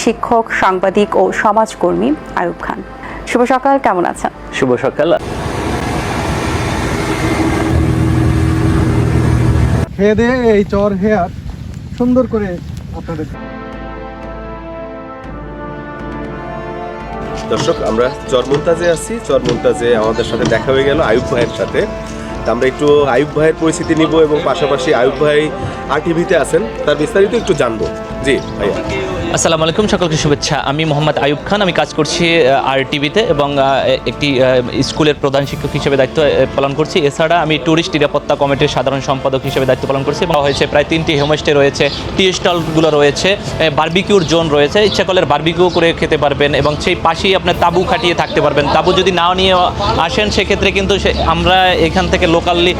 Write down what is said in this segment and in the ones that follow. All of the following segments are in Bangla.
শিক্ষক, সাংবাদিক ও সমাজকর্মী আয়ুব খান। শুভ সকাল, কেমন আছেন? শুভ সকাল। খেয়ে দিয়ে এই চর হেয়ার সুন্দর করে আপনাদের। দর্শক, আমরা চরমন্তাজে আছি। চরমন্তাজে আমাদের সাথে দেখা হয়ে গেল আয়ুব ভাইয়ের সাথে। আমরা একটু আয়ুব ভাইয়ের পরিস্থিতি নিব এবং পাশাপাশি আয়ুব ভাই RTVতে আছেন, তার বিস্তারিত একটু জানবো। জি ভাইয়া, আসসালামু আলাইকুম, সকলকে শুভেচ্ছা। আমি মোহাম্মদ আয়ুব খান, আমি কাজ করছি RTVতে এবং একটি স্কুলের প্রধান শিক্ষক হিসেবে দায়িত্ব পালন করছি। এছাড়া আমি ট্যুরিস্ট নিরাপত্তা কমিটির সাধারণ সম্পাদক হিসেবে দায়িত্ব পালন করছি। এবং হয়েছে প্রায় 3টি হোমস্টে রয়েছে, টি স্টলগুলো রয়েছে, বারবিকিউর জোন রয়েছে, ইচ্ছা করলে বারবিকিউ করে খেতে পারবেন এবং সেই পাশেই আপনার তাঁবু খাটিয়ে থাকতে পারবেন। তাঁবু যদি নাও নিয়ে আসেন সেক্ষেত্রে কিন্তু আমরা এখান থেকে লোকালি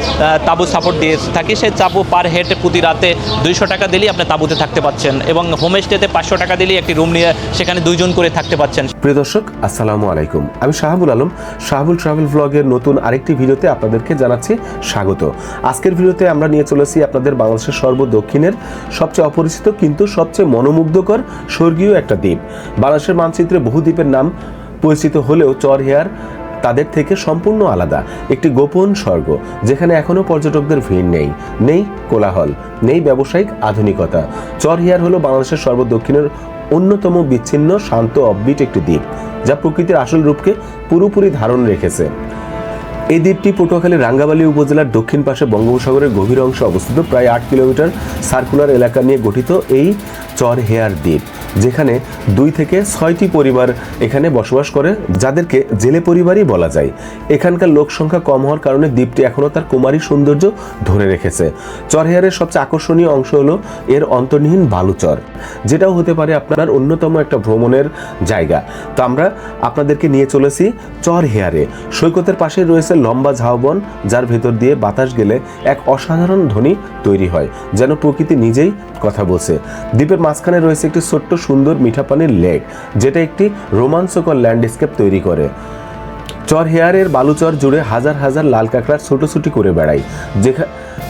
তাঁবু সাপোর্ট দিয়ে থাকি। সেই তাঁবু পার হেড প্রতি রাতে 200 টাকা দিলেই আপনি তাঁবুতে থাকতে পাচ্ছেন এবং হোমস্টেতে 500 টাকা দিলেই একটি রুম নিয়ে সেখানে 2 জন করে থাকতে পাচ্ছেন। প্রিয় দর্শক, আসসালামু আলাইকুম। আমি শাহাবুল আলম, শাহাবুল ট্রাভেল ব্লগের নতুন আরেকটি ভিডিওতে আপনাদেরকে জানাচ্ছি স্বাগত। আজকের ভিডিওতে আমরা নিয়ে চলেছি আপনাদের বাংলাদেশের সর্বদক্ষিণের সবচেয়ে অপরিচিত কিন্তু সবচেয়ে মনোমুগ্ধকর স্বর্গীয় একটা দ্বীপ। বাংলাদেশের মানচিত্রে বহু দ্বীপের নাম পরিচিত হলেও চর হেয়ার তাদের থেকে সম্পূর্ণ আলাদা একটি গোপন স্বর্গ, যেখানে এখনো পর্যটকদের ভিড় নেই, নেই কোলাহল, নেই ব্যবসায়িক আধুনিকতা। চর হেয়ার হলো বাংলাদেশের সর্বদক্ষিণের অন্যতম বিচ্ছিন্ন, শান্ত, অববিট একটি দ্বীপ, যা প্রকৃতির আসল রূপকে পুরোপুরি ধারণ রেখেছে। এই দ্বীপটি পটুয়াখালী রাঙ্গাবালী উপজেলার দক্ষিণ পাশে বঙ্গোপসাগরের গভীর অংশে অবস্থিত। প্রায় 8 কিলোমিটার সার্কুলার এলাকা নিয়ে গঠিত এই চর হেয়ার দ্বীপ, যেখানে 2 থেকে 6টি পরিবার এখানে বসবাস করে, যাদেরকে জেলে পরিবারই বলা যায়। এখানকার লোক সংখ্যা কম হওয়ার কারণে দ্বীপটি এখনও তার কুমারী সৌন্দর্য ধরে রেখেছে। চর হেয়ারের সবচেয়ে আকর্ষণীয় অংশ হলো এর অন্তর্নিহিত বালুচর, যেটাও হতে পারে আপনার অন্যতম একটা ভ্রমণের জায়গা। তো আমরা আপনাদেরকে নিয়ে চলেছি চর হেয়ারে। সৈকতের পাশে রয়েছে লম্বা ঝাউবন, যার ভেতর দিয়ে বাতাস গেলে এক অসাধারণ ধ্বনি তৈরি হয়, যেন প্রকৃতি নিজেই কথা বলছে। দ্বীপের মাঝখানে রয়েছে একটি ছোট্ট সুন্দর মিঠা পানির লেক, যেটা একটি রোমাঞ্চকর ল্যান্ডস্কেপ তৈরি করে। চর হেয়ারের বালুচর জুড়ে হাজার হাজার লাল কাঁকড়া ছোটাছুটি করে বেড়ায়,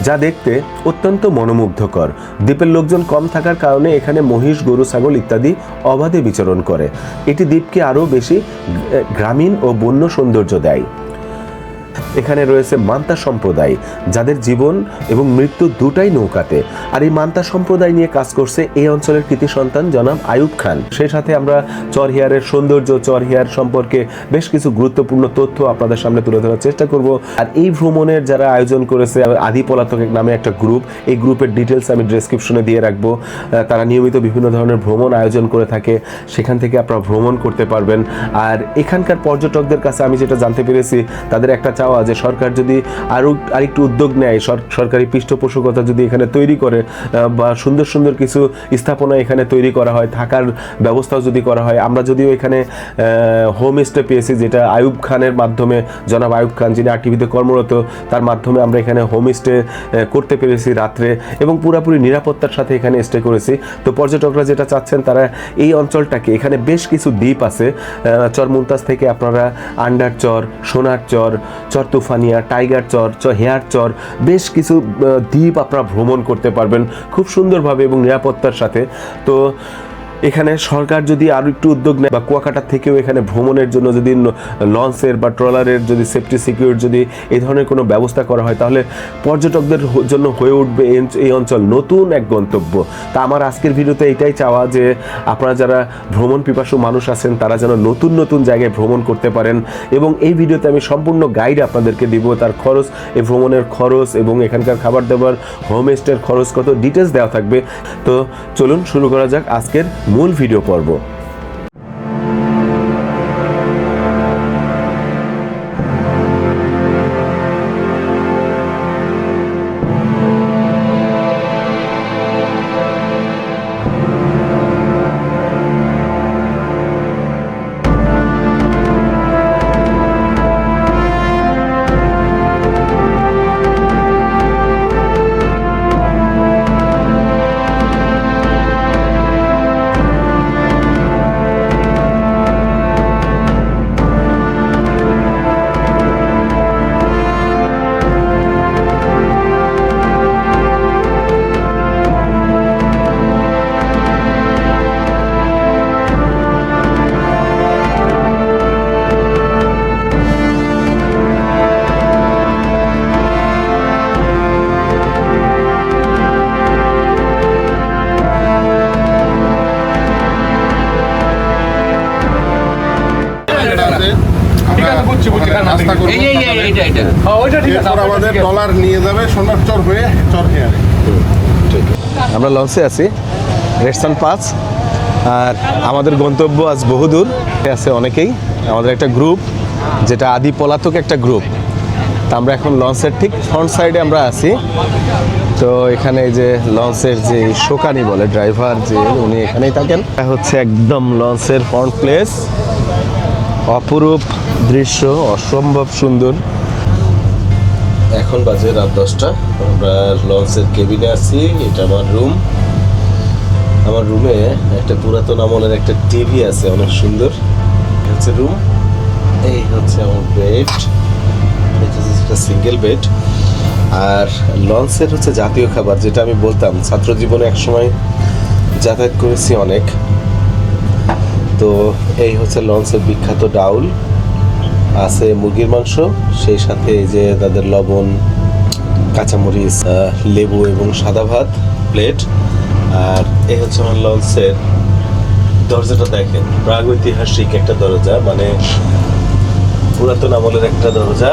যা দেখতে অত্যন্ত মনোমুগ্ধকর। দ্বীপের লোকজন কম থাকার কারণে এখানে মহিষ, গরু, ছাগল ইত্যাদি অবাধে বিচরণ করে। এটি দ্বীপকে আরও বেশি গ্রামীণ ও বন্য সৌন্দর্য দেয়। এখানে রয়েছে মান্তা সম্প্রদায়, যাদের জীবন এবং মৃত্যু দুটাই নৌকাতে। আর এই মান্তা সম্প্রদায় নিয়ে কাজ করছে এই অঞ্চলের কৃতি সন্তান জনাব আয়ুব খান। সেই সাথে আমরা চর হেয়ারের সৌন্দর্য, চর হেয়ার সম্পর্কে বেশ কিছু গুরুত্বপূর্ণ তথ্য আপনাদের সামনে তুলে ধরার চেষ্টা করব। আর এই ভ্রমণের যারা আয়োজন করেছে, আদি পলাতক নামে একটা গ্রুপ, এই গ্রুপের ডিটেলস আমি ডেসক্রিপশনে দিয়ে রাখবো। তারা নিয়মিত বিভিন্ন ধরনের ভ্রমণ আয়োজন করে থাকে, সেখান থেকে আপনারা ভ্রমণ করতে পারবেন। আর এখানকার পর্যটকদের কাছে আমি যেটা জানতে পেরেছি, তাদের একটা চাওয়া যে সরকার যদি আরেকটু উদ্যোগ নেয়, সরকারি পৃষ্ঠপোষকতা যদি এখানে তৈরি করে বা সুন্দর সুন্দর কিছু স্থাপনা এখানে তৈরি করা হয়, থাকার ব্যবস্থাও যদি করা হয়। আমরা যদিও এখানে হোমস্টে পেয়েছি, যেটা আয়ুব খানের মাধ্যমে, জনাব আয়ুব খান যিনি RTVতে কর্মরত, তার মাধ্যমে আমরা এখানে হোমস্টে করতে পেরেছি রাত্রে, এবং পুরোপুরি নিরাপত্তার সাথে এখানে স্টে করেছি। তো পর্যটকরা যেটা চাচ্ছেন, তারা এই অঞ্চলটাকে, এখানে বেশ কিছু দ্বীপ আছে, চরমন্তাজ থেকে আপনারা আন্ডার চর, সোনার চর, চর তুফানিয়া, টাইগার চর, হেয়ার চর, বেশ কিছু দ্বীপ আপনারা ভ্রমণ করতে পারবেন খুব সুন্দরভাবে এবং নিরাপত্তার সাথে। তো এখানে সরকার যদি আরও একটু উদ্যোগ নেয় বা কুয়াকাটার থেকেও এখানে ভ্রমণের জন্য যদি লঞ্চের বা ট্রলারের যদি সেফটি সিকিউর যদি এই ধরনের কোনো ব্যবস্থা করা হয়, তাহলে পর্যটকদের জন্য হয়ে উঠবে এই অঞ্চল নতুন এক গন্তব্য। তা আমার আজকের ভিডিওতে এটাই চাওয়া যে আপনারা যারা ভ্রমণ পিপাসু মানুষ আছেন, তারা যেন নতুন নতুন জায়গায় ভ্রমণ করতে পারেন। এবং এই ভিডিওতে আমি সম্পূর্ণ গাইড আপনাদেরকে দিব, তার খরচ, এই ভ্রমণের খরচ এবং এখানকার খাবার দাবার, হোমস্টের খরচ কত, ডিটেলস দেওয়া থাকবে। তো চলুন শুরু করা যাক আজকের মূল ভিডিও পর্ব। এরপর আমাদের ডলার নিয়ে যাবে সোনার চর হয়ে চর হেয়ারে। আমরা লঞ্চে আছি রেডসান 5 আর আমাদের গন্তব্য আজ বহুদূর আছে অনেকেই আমাদের একটা গ্রুপ যেটা আদি পলাতক একটা গ্রুপ তা আমরা এখন লঞ্চের ঠিক ফ্রন্ট সাইডে আমরা আছি তো এখানে এই যে লঞ্চের যে শোকানি বলে ড্রাইভার যে উনি এখানেই থাকেন এটা হচ্ছে একদম লঞ্চের ফ্রন্ট প্লেস অপরূপ দৃশ্য অসম্ভব সুন্দর এখন বাজে রাত 10টা আমরা লঞ্চের কেবিনে আছি এটা আমার রুমে একটা পুরাতন আমলের একটা টিভি আছে অনেক সুন্দর হচ্ছে রুম এই হচ্ছে আমার বেড এটা হচ্ছে সিঙ্গেল বেড আর লঞ্চের হচ্ছে জাতীয় খাবার যেটা আমি বলতাম ছাত্র জীবনে একসময় যাতায়াত করেছি অনেক তো এই হচ্ছে লঞ্চের বিখ্যাত ডাউল আছে মুরগির মাংস সেই সাথে এই যে তাদের লবণ কাঁচামরিচ লেবু এবং সাদা ভাত প্লেট আর এই হচ্ছে আমার লঞ্চের দরজাটা দেখেন প্রাগৈতিহাসিক একটা দরজা মানে পুরাতন আমলের একটা দরজা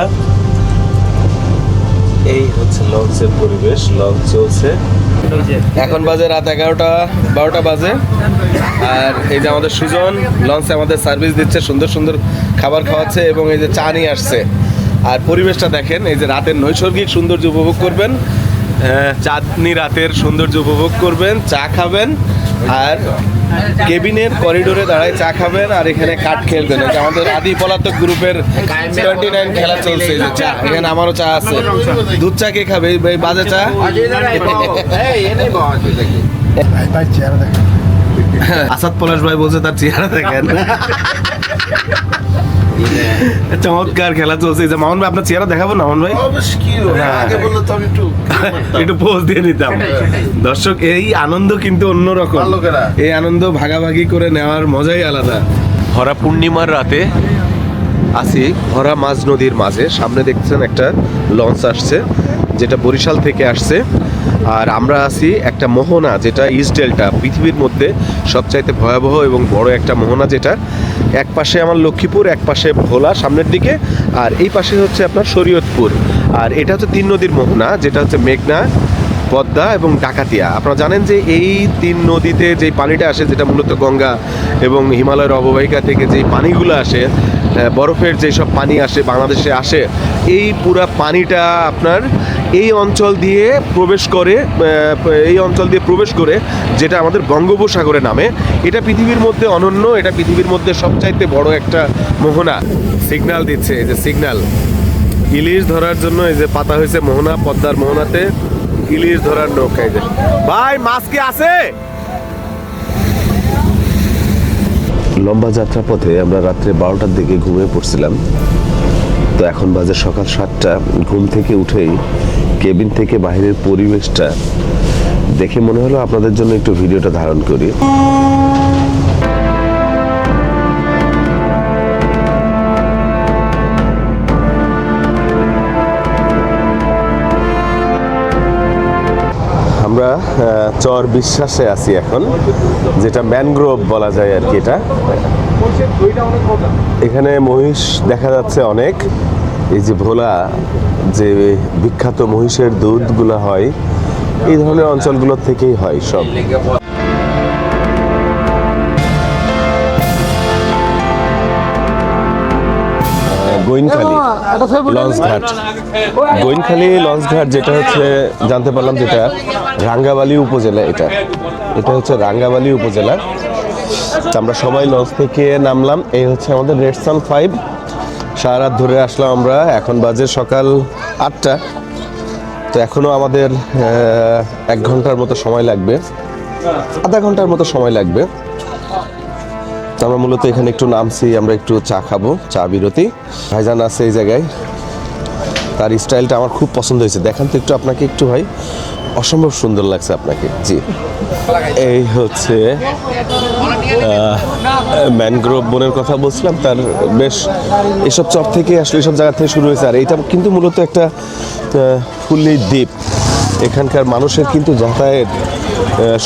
এই হচ্ছে লঞ্চের পরিবেশ লঞ্চ চলছে এখন বাজে রাত 11টা-12টা বাজে আর এই যে আমাদের সুজন লঞ্চে আমাদের সার্ভিস দিচ্ছে সুন্দর সুন্দর খাবার খাওয়াচ্ছে এবং এই যে চা নিয়ে আসছে আর পরিবেশটা দেখেন এই যে রাতের নৈসর্গিক সৌন্দর্য উপভোগ করবেন চাঁদনি রাতের সৌন্দর্য উপভোগ করবেন চা খাবেন আর কেবিনের করিডোরে দাঁড়ায় চা খাবেন আর এখানে কাঠ খেলবেন এই যে আমাদের আদি পলাতক গ্রুপের 29 খেলা চলছে এই যে চা এখানে আমারও চা আছে দুধ চা কে খাবে এই বাজে চা আসাদ পলাশ ভাই বলছে তার চেহারা দেখেন চমৎকার খেলা চলছে যে মামুন ভাই আপনার চেহারা দেখাবো না মামুন ভাই একটু পোজ দিয়ে নিতাম দর্শক এই আনন্দ কিন্তু অন্যরকম এই আনন্দ ভাগাভাগি করে নেওয়ার মজাই আলাদা ভরা পূর্ণিমার রাতে আছি ভরা মাঝ নদীর মাঝে সামনে দেখছেন একটা লঞ্চ আসছে যেটা বরিশাল থেকে আসছে আর আমরা আছি একটা মোহনা যেটা ইস্ট ডেল্টা পৃথিবীর মধ্যে সবচাইতে ভয়াবহ এবং বড় একটা মোহনা যেটা এক পাশে আমার লক্ষ্মীপুর এক পাশে ভোলা সামনের দিকে আর এই পাশে হচ্ছে আপনার শরীয়তপুর আর এটা হচ্ছে 3 নদীর মোহনা যেটা হচ্ছে মেঘনা পদ্মা এবং ডাকাতিয়া আপনারা জানেন যে এই 3 নদীতে যেই পানিটা আসে যেটা মূলত গঙ্গা এবং হিমালয়ের অববাহিকা থেকে যেই পানিগুলো আসে বরফের যেসব পানি আসে বাংলাদেশে আসে এই পুরা পানিটা আপনার এই অঞ্চল দিয়ে প্রবেশ করে যেটা আমাদের বঙ্গোপসাগরে নামে এটা পৃথিবীর মধ্যে অনন্য এটা পৃথিবীর মধ্যে সবচাইতে বড় একটা মোহনা সিগন্যাল দিচ্ছে এই যে সিগন্যাল ইলিশ ধরার জন্য এই যে পাতা হয়েছে মোহনা পদ্মার মোহনাতে ইলিশ ধরার নৌকা এই যে ভাই মাছ কি আছে লম্বা যাত্রা পথে আমরা রাত্রে 12টার দিকে ঘুমিয়ে পড়ছিলাম তো এখন বাজে সকাল 7টা ঘুম থেকে উঠেই কেবিন থেকে বাইরের পরিবেশটা দেখে মনে হলো আপনাদের জন্য একটু ভিডিওটা ধারণ করি আমরা চর বিশ্বাসে আছি এখন যেটা ম্যানগ্রোভ বলা যায় আর কি এটা এখানে মহিষ দেখা যাচ্ছে অনেক এই যে ভোলা যে বিখ্যাত মহিষের দুধগুলো হয় এই ধরনের অঞ্চলগুলোর থেকেই হয় সব গোইনখালী লঞ্চ ঘাট যেটা হচ্ছে জানতে পারলাম যেটা রাঙ্গাবালী উপজেলা এটা হচ্ছে রাঙ্গাবালী উপজেলা আমরা সবাই লঞ্চ থেকে নামলাম এই হচ্ছে আমাদের রেডসান 5 সারা রাত ধরে আসলাম আমরা এখন বাজে সকাল 8টা তো এখনো আমাদের 1 ঘন্টার মতো সময় লাগবে আধা ঘন্টার মতো সময় লাগবে আমরা মূলত এখানে একটু নামছি আমরা একটু চা খাবো চা বিরতি ভাইজান আছে এই জায়গায় তার স্টাইলটা আমার খুব পছন্দ হয়েছে দেখান তো একটু আপনাকে একটু ভাই অসম্ভব সুন্দর লাগছে আপনাকে জি এই হচ্ছে ম্যানগ্রোভ বনের কথা বলছিলাম তার বেশ এসব চর থেকে আসলে এসব জায়গা থেকে শুরু হয়েছে আর এটা কিন্তু মূলত একটা ফুললি দ্বীপ এখানকার মানুষের কিন্তু যাতায়াত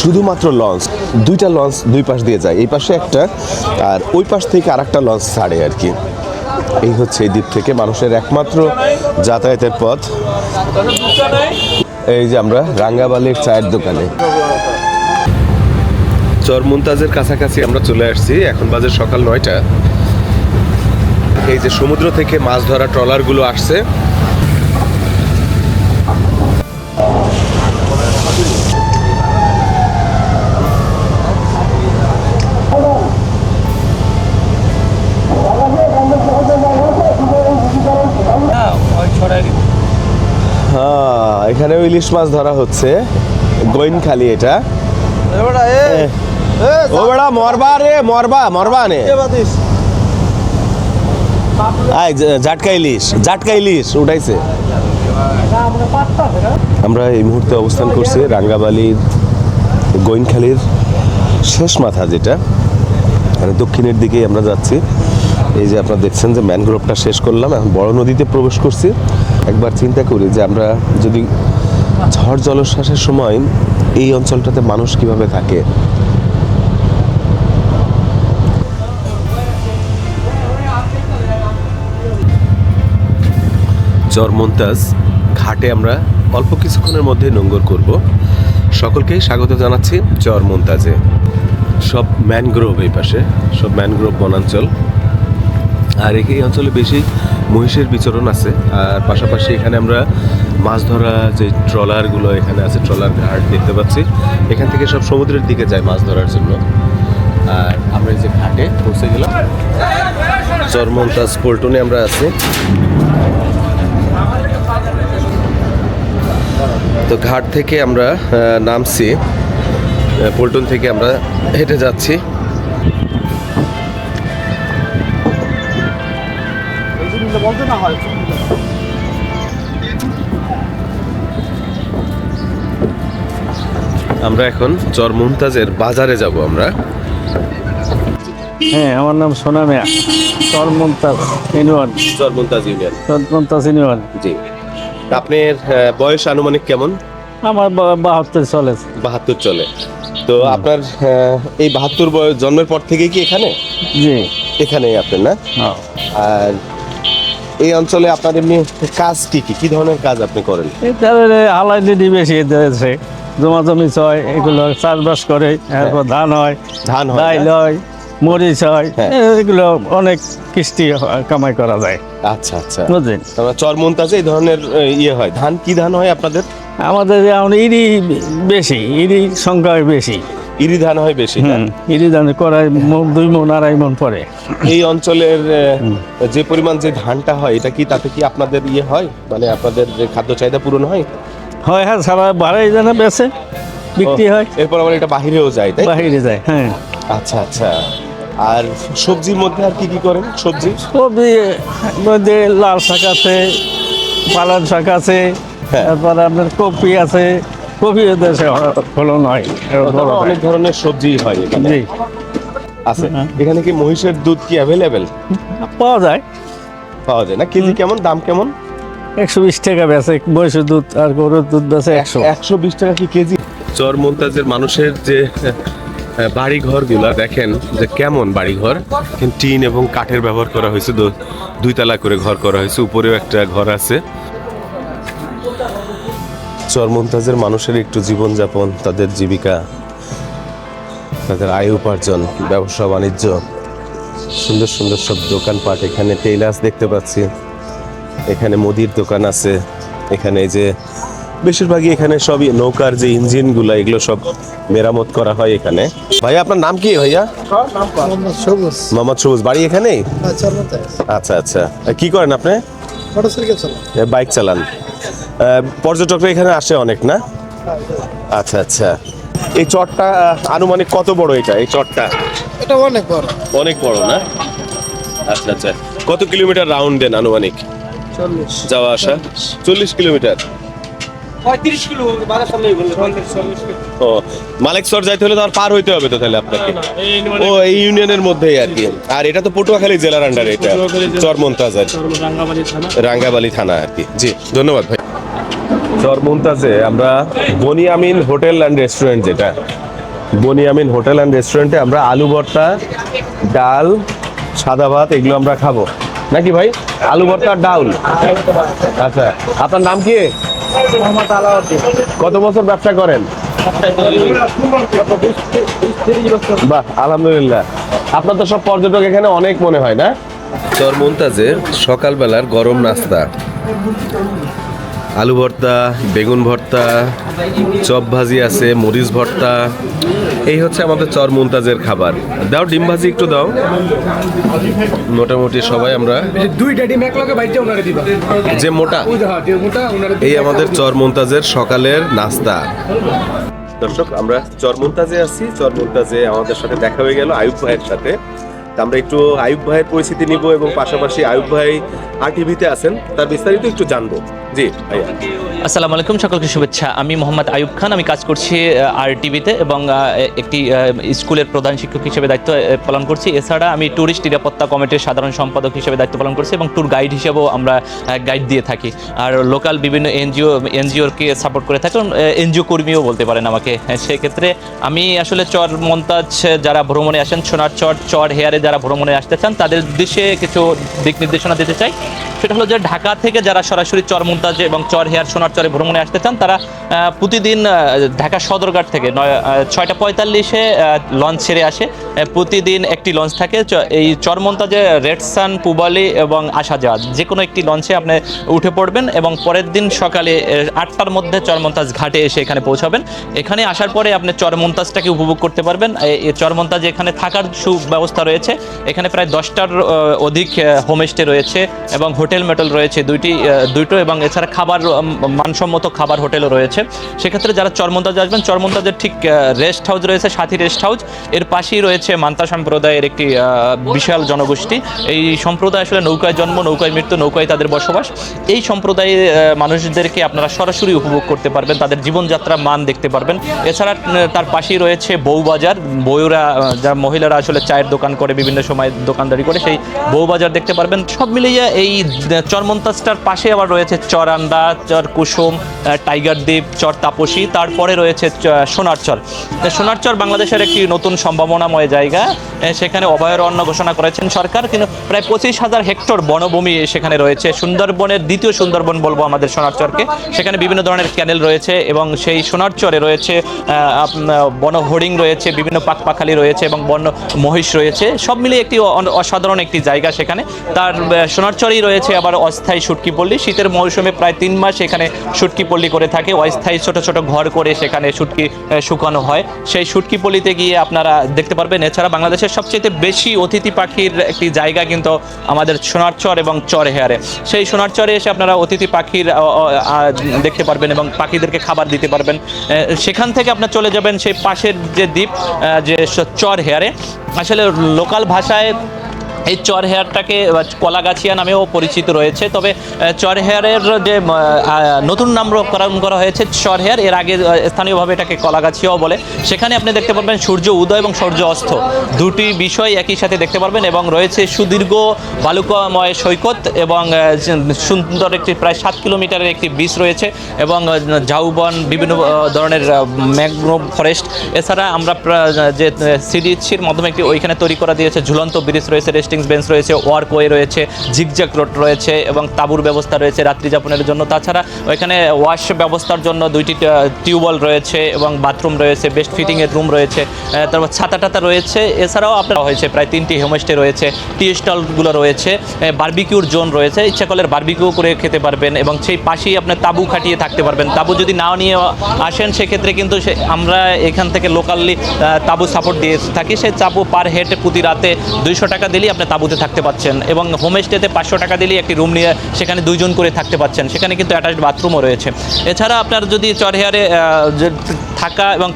শুধুমাত্র লঞ্চ 2টা লঞ্চ 2 পাশ দিয়ে যায় এই পাশে একটা আর ওই পাশ থেকে আরেকটা লঞ্চ ছাড়ে আর কি এই হচ্ছে এই দ্বীপ থেকে মানুষের একমাত্র যাতায়াতের পথ। এই যে আমরা রাঙ্গাবালির চায়ের দোকানে, চর মুমতাজের কাছাকাছি আমরা চলে আসছি। এখন বাজে সকাল 9টা। এই যে সমুদ্র থেকে মাছ ধরা ট্রলারগুলো আসছে। হ্যাঁ, এখানেও ইলিশ মাছ ধরা হচ্ছে, গোইনখালি এটা। ও বেড়া মরবা রে, মরবা নে আয়, জাটকা ইলিশ উঠাইছে। আমরা এই মুহূর্তে অবস্থান করছি রাঙ্গাবালির গোইনখালির শেষ মাথা, যেটা মানে দক্ষিণের দিকেই আমরা যাচ্ছি। এই যে আপনারা দেখছেন যে ম্যানগ্রোভটা শেষ করলাম, এখন বড় নদীতে প্রবেশ করছি। একবার চিন্তা করি যে আমরা যদি ঝড় জলোচ্ছ্বাসের সময় এই অঞ্চলটাতে মানুষ কিভাবে থাকে। চর মুমতাজ ঘাটে আমরা অল্প কিছুক্ষণের মধ্যে নোঙ্গর করব। সকলকেই স্বাগত জানাচ্ছি চর মুমতাজে। সব ম্যানগ্রোভ, এই পাশে সব ম্যানগ্রোভ বনাঞ্চল। আর এই অঞ্চলে বেশি মহিষের বিচরণ আছে। আর পাশাপাশি এখানে আমরা মাছ ধরা যে ট্রলারগুলো এখানে আছে, ট্রলার ঘাট দেখতে পাচ্ছি। এখান থেকে সব সমুদ্রের দিকে যায় মাছ ধরার জন্য। আর আমরা এই যে ঘাটে পৌঁছে গেলাম, চর মুমতাজ পল্টনে আমরা আছি। তো ঘাট থেকে আমরা নামছি, পল্টন থেকে আমরা হেঁটে যাচ্ছি। আমরা এখন চর মুমতাজের বাজারে যাব আমরা। হ্যাঁ, আমার নাম সোনা মিয়া, চর মুমতাজ ইউনিয়ন। চর মুমতাজ ইউনিয়ন, চর মুমতাজ ইউনিয়ন। জি। আপনার বয়স আনুমানিক কেমন? আমার 72 চলে। 72 চলে। তো আপনার এই 72 বয়স, জন্মের পর থেকে কি এখানে? জি, এখানেই আপনার না? হ্যাঁ। আর এই অঞ্চলে আপনার এমনি কাজ কি ধরনের কাজ আপনি করেন? তাহলে হালাই দিদি বেশি দিয়েছে, জমা জমি হয়, এগুলো চাষবাস করে, এরপর ধান হয়, ধান হয়, ডাইল হয়, মরিচ হয়, হ্যাঁ। এগুলো অনেক কিস্তি কামাই করা যায়। আচ্ছা আচ্ছা। বুঝলেন, তারপর চর মুমতাজে এই ধরনের ইয়ে হয়। ধান কি ধান হয় আপনাদের? আমাদের এখন ইরি বেশি, ইরি সংখ্যা বেশি। ইরি ধান হয় বেশি না? ইরি ধান করায় 2 মণ 2.5 মণ পরে। এই অঞ্চলের যে পরিমাণ যে ধানটা হয়, এটা কি তাতে কি আপনাদের ইয়ে হয়, মানে আপনাদের যে খাদ্য চাহিদা পূরণ হয়? হয়, হ্যাঁ, সারা বাড়াই জানা বেছে বিক্রি হয়, এরপর আবার এটা বাহিরেও যায়, তাই? বাহিরে যায়। হ্যাঁ। আচ্ছা আচ্ছা। আর সবজির মধ্যে আর কি করেন? সবজি মধ্যে লাল শাক আছে, পালং শাক আছে, হ্যাঁ। তারপর আপনার কপি আছে। কপি দেশে ফলন হয়, অনেক ধরনের সবজি হয় এখানে। জি, আছে। এখানে কি মহিষের দুধ কি অ্যাভেলেবেল? পাওয়া যায়। পাওয়া যায় না? কেজি কেমন, দাম কেমন? 120 টাকা বেচে মহিষের দুধ, আর গরুর দুধ বেচে 100। 120 টাকা কি কেজি? চর মুমতাজের মানুষের যে বাড়ি ঘরগুলা দেখেন যে কেমন বাড়ি ঘর। টিন এবং কাঠের ব্যবহার করা হয়েছে, 2 তলা করে ঘর করা হয়েছে, উপরেও একটা ঘর আছে। চর মুমতাজের মানুষের একটু জীবনযাপন, তাদের জীবিকা, তাদের আয় উপার্জন, ব্যবসা বাণিজ্য, সুন্দর সুন্দর সব দোকানপাট। এখানে টেইলার্স দেখতে পাচ্ছি, এখানে মুদির দোকান আছে। এখানে যে বেশিরভাগই এখানে সবই নৌকার যে ইঞ্জিনগুলো, এগুলো সব মেরামত করা হয় এখানে। ভাইয়া, আপনার নাম কি ভাইয়া? মোহাম্মদ সবুজ। বাড়ি এখানেই? আচ্ছা আচ্ছা। কি করেন আপনি? বাইক চালান। পর্যটকরা এখানে আসে অনেক না? আচ্ছা আচ্ছা। এই চরটা আনুমানিক কত বড় এটা? এই চরটা এটা অনেক বড়। অনেক বড় না? আচ্ছা আচ্ছা। কত কিলোমিটার রাউন্ড দেন আনুমানিক? 40 যাওয়া আসা 40 কিলোমিটার। 35 কিলো বাজার সামনেই বললে 40 কিলো। ও, মালেকসর যাইতে হলে তো আর পার হইতে হবে তো তাহলে আপনাকে? ও, এই ইউনিয়নের মধ্যেই আর কি। আর এটা তো পটুয়াখালী জেলার আন্ডারে, এটা চর মুমতাজের রাঙ্গাবালি থানা আর কি। জি, ধন্যবাদ ভাই। চর মুমতাজে আমরা বনিয়ামিন হোটেল অ্যান্ড রেস্টুরেন্ট, যেটা বনিয়ামিন হোটেল অ্যান্ড রেস্টুরেন্টে আমরা আলু ভর্তা, ডাল, সাদা ভাত এগুলো আমরা খাবো। নাকি ভাই? আলু ভর্তা আর ডাউল। আচ্ছা, আপনার নাম কি? কত বছর ব্যবসা করেন? বাহ, আলহামদুলিল্লাহ। আপনার তো সব পর্যটক এখানে অনেক মনে হয় না? চর মুমতাজের সকালবেলার গরম নাস্তা, আলু ভর্তা, বেগুন ভর্তা, চপ ভাজি আছে, মরিচ ভর্তা, এই হচ্ছে আমাদের চর মুমতাজের খাবার। দাও ডিম ভাজি একটু দাও। মোটামুটি সবাই আমরা যে মোটা, এই আমাদের চর মুমতাজের সকালের নাস্তা। দর্শক, আমরা চর মুমতাজে আছি। চর মুমতাজে আমাদের সাথে দেখা হয়ে গেল আয়ুব ভাইয়ের সাথে। আমরা একটু আয়ুব ভাইয়ের পরিচিতি নিব এবং পাশাপাশি আয়ুব ভাই RTVতে আছেন, তার বিস্তারিত একটু জানবো। জি ভাইয়া। আসসালামু আলাইকুম, সকলকে শুভেচ্ছা। আমি মোহাম্মদ আয়ুব খান, আমি কাজ করছি RTVতে এবং একটি স্কুলের প্রধান শিক্ষক হিসেবে দায়িত্ব পালন করছি। এছাড়া আমি ট্যুরিস্ট নিরাপত্তা কমিটির সাধারণ সম্পাদক হিসেবে দায়িত্ব পালন করছি এবং ট্যুর গাইড হিসেবেও আমরা গাইড দিয়ে থাকি। আর লোকাল বিভিন্ন এনজিওকে সাপোর্ট করে থাকি, এনজিও কর্মীও বলতে পারেন আমাকে। সেক্ষেত্রে আমি আসলে চর মুমতাজ যারা ভ্রমণে আসেন, সোনার চর, চর হেয়ারে যারা ভ্রমণে আসতে চান, তাদের উদ্দেশ্যে কিছু দিক নির্দেশনা দিতে চাই। সেটা হলো যে ঢাকা থেকে যারা সরাসরি চর মুমতাজ এবং চর হেয়ার সোনার চরে ভ্রমণে আসতে চান, তারা প্রতিদিন ঢাকা সদরঘাট থেকে 6:45-এ লঞ্চ ছেড়ে আসে। প্রতিদিন একটি লঞ্চ থাকে। এই চর মুমতাজে রেডসান, পুবালি এবং আসা যাওয়া যে কোনো একটি লঞ্চে আপনি উঠে পড়বেন এবং পরের দিন সকালে 8টার মধ্যে চর মুমতাজ ঘাটে এসে এখানে পৌঁছাবেন। এখানে আসার পরে আপনি চর মুমতাজটাকে উপভোগ করতে পারবেন। এই চর মুমতাজে এখানে থাকার সুব্যবস্থা রয়েছে। এখানে প্রায় 10টার অধিক হোমস্টে রয়েছে এবং হোটেল মেটেল রয়েছে দুটো এবং এছাড়া খাবার, মানসম্মত খাবার হোটেলও রয়েছে। সেক্ষেত্রে যারা চর মুমতাজে আসবেন, চর মুমতাজের ঠিক রেস্ট হাউস রয়েছে, সাথী রেস্ট হাউস, এর পাশেই রয়েছে মান্তা সম্প্রদায়ের একটি বিশাল জনগোষ্ঠী। এই সম্প্রদায় আসলে নৌকায় জন্ম, নৌকায় মৃত্যু, নৌকায় তাদের বসবাস। এই সম্প্রদায়ের মানুষদেরকে আপনারা সরাসরি উপভোগ করতে পারবেন, তাদের জীবনযাত্রার মান দেখতে পারবেন। এছাড়া তার পাশেই রয়েছে বউবাজার। বউরা, যারা মহিলারা আসলে চায়ের দোকান করে, বিভিন্ন সময় দোকানদারি করে, সেই বউবাজার দেখতে পারবেন। সব মিলিয়ে এই চর মুমতাজটার পাশে আবার রয়েছে চর আন্দা, চর কুসুম, টাইগার দ্বীপ, চর তাপসী, তারপরে রয়েছে সোনার চর। সোনার চর বাংলাদেশের একটি নতুন সম্ভাবনাময় জায়গা। সেখানে অভয়ারণ্য ঘোষণা করেছেন সরকার, কিন্তু প্রায় 25,000 হেক্টর বনভূমি সেখানে রয়েছে। সুন্দরবনের দ্বিতীয় সুন্দরবন বলবো আমাদের সোনার চরকে। সেখানে বিভিন্ন ধরনের ক্যানেল রয়েছে এবং সেই সোনার চরে রয়েছে বন হরিণ রয়েছে, বিভিন্ন পাখপাখালি রয়েছে এবং বন্য মহিষ রয়েছে। সব মিলিয়ে একটি অসাধারণ একটি জায়গা সেখানে। তার সোনার চরেই রয়েছে আবার অস্থায়ী শুটকি পল্লী। শীতের মৌসুমে প্রায় 3 মাস এখানে শুটকি পল্লী করে থাকে। অস্থায়ী ছোট ছোট ঘর করে সেখানে শুটকি শুকানো হয়। সেই শুটকি পল্লীতে গিয়ে আপনারা দেখতে পারবেন। এছাড়া বাংলাদেশের সবচেয়ে বেশি অতিথি পাখির একটি জায়গা কিন্তু আমাদের সোনার চর এবং চর হেয়ারে। সেই সোনার চরে এসে আপনারা অতিথি পাখির দেখতে পারবেন এবং পাখিদেরকে খাবার দিতে পারবেন। সেখান থেকে আপনার চলে যাবেন সেই পাশের যে দ্বীপ, যে চর হেয়ারে। আসলে লোকাল ভাষায় এই চর হেয়ারটাকে কলাগাছিয়া নামেও পরিচিত রয়েছে। তবে চর হেয়ারের যে নতুন নামকরণ করা হয়েছে চর হেয়ার, এর আগে স্থানীয়ভাবে এটাকে কলাগাছিয়াও বলে। সেখানে আপনি দেখতে পারবেন সূর্য উদয় এবং সূর্য অস্ত, দুটি বিষয় একই সাথে দেখতে পারবেন এবং রয়েছে সুদীর্ঘ বালুকাময় সৈকত এবং সুন্দর একটি প্রায় 7 কিলোমিটারের একটি বিচ রয়েছে এবং ঝাউবন, বিভিন্ন ধরনের ম্যানগ্রোভ ফরেস্ট। এছাড়া আমরা যে সিডিসির মাধ্যমে একটি ওইখানে তৈরি করা দিয়েছে ঝুলন্ত ব্রিজ রয়েছে, রেস্টিং বেঞ্চ রয়েছে, ওয়ার্কওয়ে রয়েছে, জিগজ্যাগ রোড রয়েছে এবং তাঁবুর ব্যবস্থা রয়েছে রাত্রি যাপনের জন্য। তাছাড়া ওইখানে ওয়াশ ব্যবস্থার জন্য 2টি টিউবওয়েল রয়েছে এবং বাথরুম রয়েছে, বেস্ট ফিটিংয়ের রুম রয়েছে, তারপর ছাতা টাতা রয়েছে। এছাড়াও আপনার হয়েছে প্রায় 3টি হোমস্টে রয়েছে, টি স্টলগুলো রয়েছে, বারবিকিউর জোন রয়েছে, ইচ্ছা করলে বারবিকিউ করে খেতে পারবেন এবং সেই পাশেই আপনার তাঁবু খাটিয়ে থাকতে পারবেন। তাঁবু যদি নাও নিয়ে আসেন সেক্ষেত্রে কিন্তু আমরা এখান থেকে লোকালি তাঁবু সাপোর্ট দিয়ে থাকি। সেই তাঁবু পার হেড প্রতি রাতে 200 টাকা দিলেই আপনি তাঁবুতে থাকতে পাচ্ছেন এবং হোমস্টেতে 500 টাকা দিলেই একটি রুম নিয়ে সেখানে 2 জন করে থাকতে পাচ্ছেন। সেখানে কিন্তু অ্যাটাচড বাথরুমও রয়েছে। এছাড়া আপনার যদি চরহেয়ারে থাকা এবং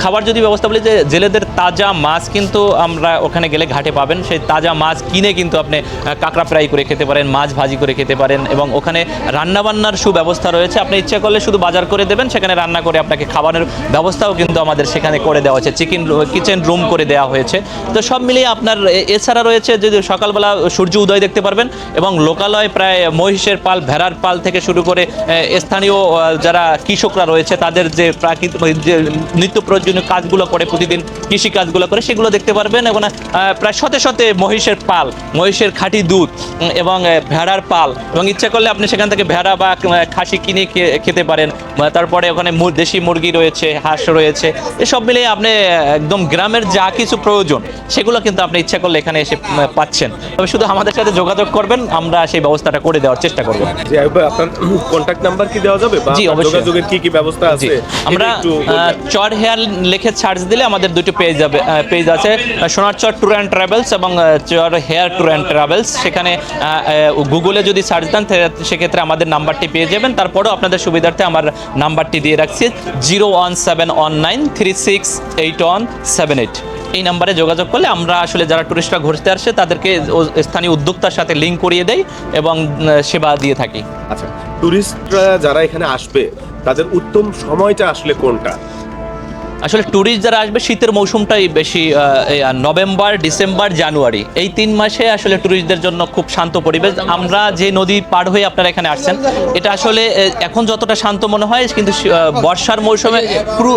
খাবার যদি ব্যবস্থা বলি, যে জেলেদের তাজা মাছ কিন্তু আমরা ওখানে গেলে ঘাটে পাবেন। সেই তাজা মাছ কিনে কিন্তু আপনি কাঁকড়া ফ্রাই করে খেতে পারেন, মাছ ভাজি করে খেতে পারেন এবং ওখানে রান্নাবান্নার সুব্যবস্থা রয়েছে। আপনি ইচ্ছা করলে শুধু বাজার করে দেবেন, সেখানে রান্না করে আপনাকে খাবারের ব্যবস্থাও কিন্তু আমাদের সেখানে করে দেওয়া হয়েছে, কিচেন রুম করে দেওয়া হয়েছে। তো সব মিলিয়ে আপনার এছাড়া রয়েছে যে সকালবেলা সূর্য উদয় দেখতে পারবেন এবং লোকালয় প্রায় মহিষের পাল, ভেড়ার পাল থেকে শুরু করে স্থানীয় যারা কৃষকরা রয়েছে তাদের যে যে নিত্য প্রয়োজনীয় কাজগুলো করে প্রতিদিন কৃষি কাজগুলো করে সেগুলো দেখতে পারবেন। এবং প্রায় শতে শতে মহিষের পাল, মহিষের খাঁটি দুধ এবং ভেড়ার পাল, এবং ইচ্ছা করলে আপনি সেখান থেকে ভেড়া বা খাসি কিনে খেতে পারেন। তারপরে ওখানে দেশি মুরগি রয়েছে, হাঁস রয়েছে, এসব মিলিয়ে আপনি একদম গ্রামের যা কিছু প্রয়োজন সেগুলো কিন্তু আপনি ইচ্ছা করলে এখানে এসে পাচ্ছেন। তবে শুধু আমাদের সাথে যোগাযোগ করবেন, আমরা সেই ব্যবস্থাটা করে দেওয়ার চেষ্টা করব। জি আয়ুব ভাই, আপনার কন্ট্যাক্ট নাম্বার কি দেওয়া যাবে বা জি, অবশ্যই। যোগাযোগের কি ব্যবস্থা আছে? আমরা চর হেয়ার লিখে সার্চ দিলে আমাদের দুটো পেজ আছে, সোনার চর ট্যুর অ্যান্ড ট্রাভেলস এবং চর হেয়ার ট্যুর অ্যান্ড ট্রাভেলস। সেখানে গুগলে যদি সার্চ দেন সেক্ষেত্রে আমাদের নাম্বারটি পেয়ে যাবেন। তারপরেও আপনাদের সুবিধার্থে আমার নাম্বারটি দিয়ে রাখছি 01719368178। এই নাম্বারে যোগাযোগ করলে আমরা আসলে যারা টুরিস্টরা ঘুরতে আসে তাদেরকে স্থানীয় উদ্যোক্তার সাথে লিঙ্ক করিয়ে দেই এবং সেবা দিয়ে থাকি। আচ্ছা, টুরিস্টরা যারা এখানে আসবে তাদের উত্তম সময়টা আসলে কোনটা? আসলে ট্যুরিস্ট যারা আসবে শীতের মৌসুমটাই বেশি, নভেম্বর, ডিসেম্বর, জানুয়ারি এই 3 মাসে আসলে ট্যুরিস্টদের জন্য খুব শান্ত পরিবেশ। আমরা যে নদী পার হয়ে আপনারা এখানে আসছেন, এটা আসলে এখন যতটা শান্ত মনে হয়, কিন্তু বর্ষার মৌসুমে পুরো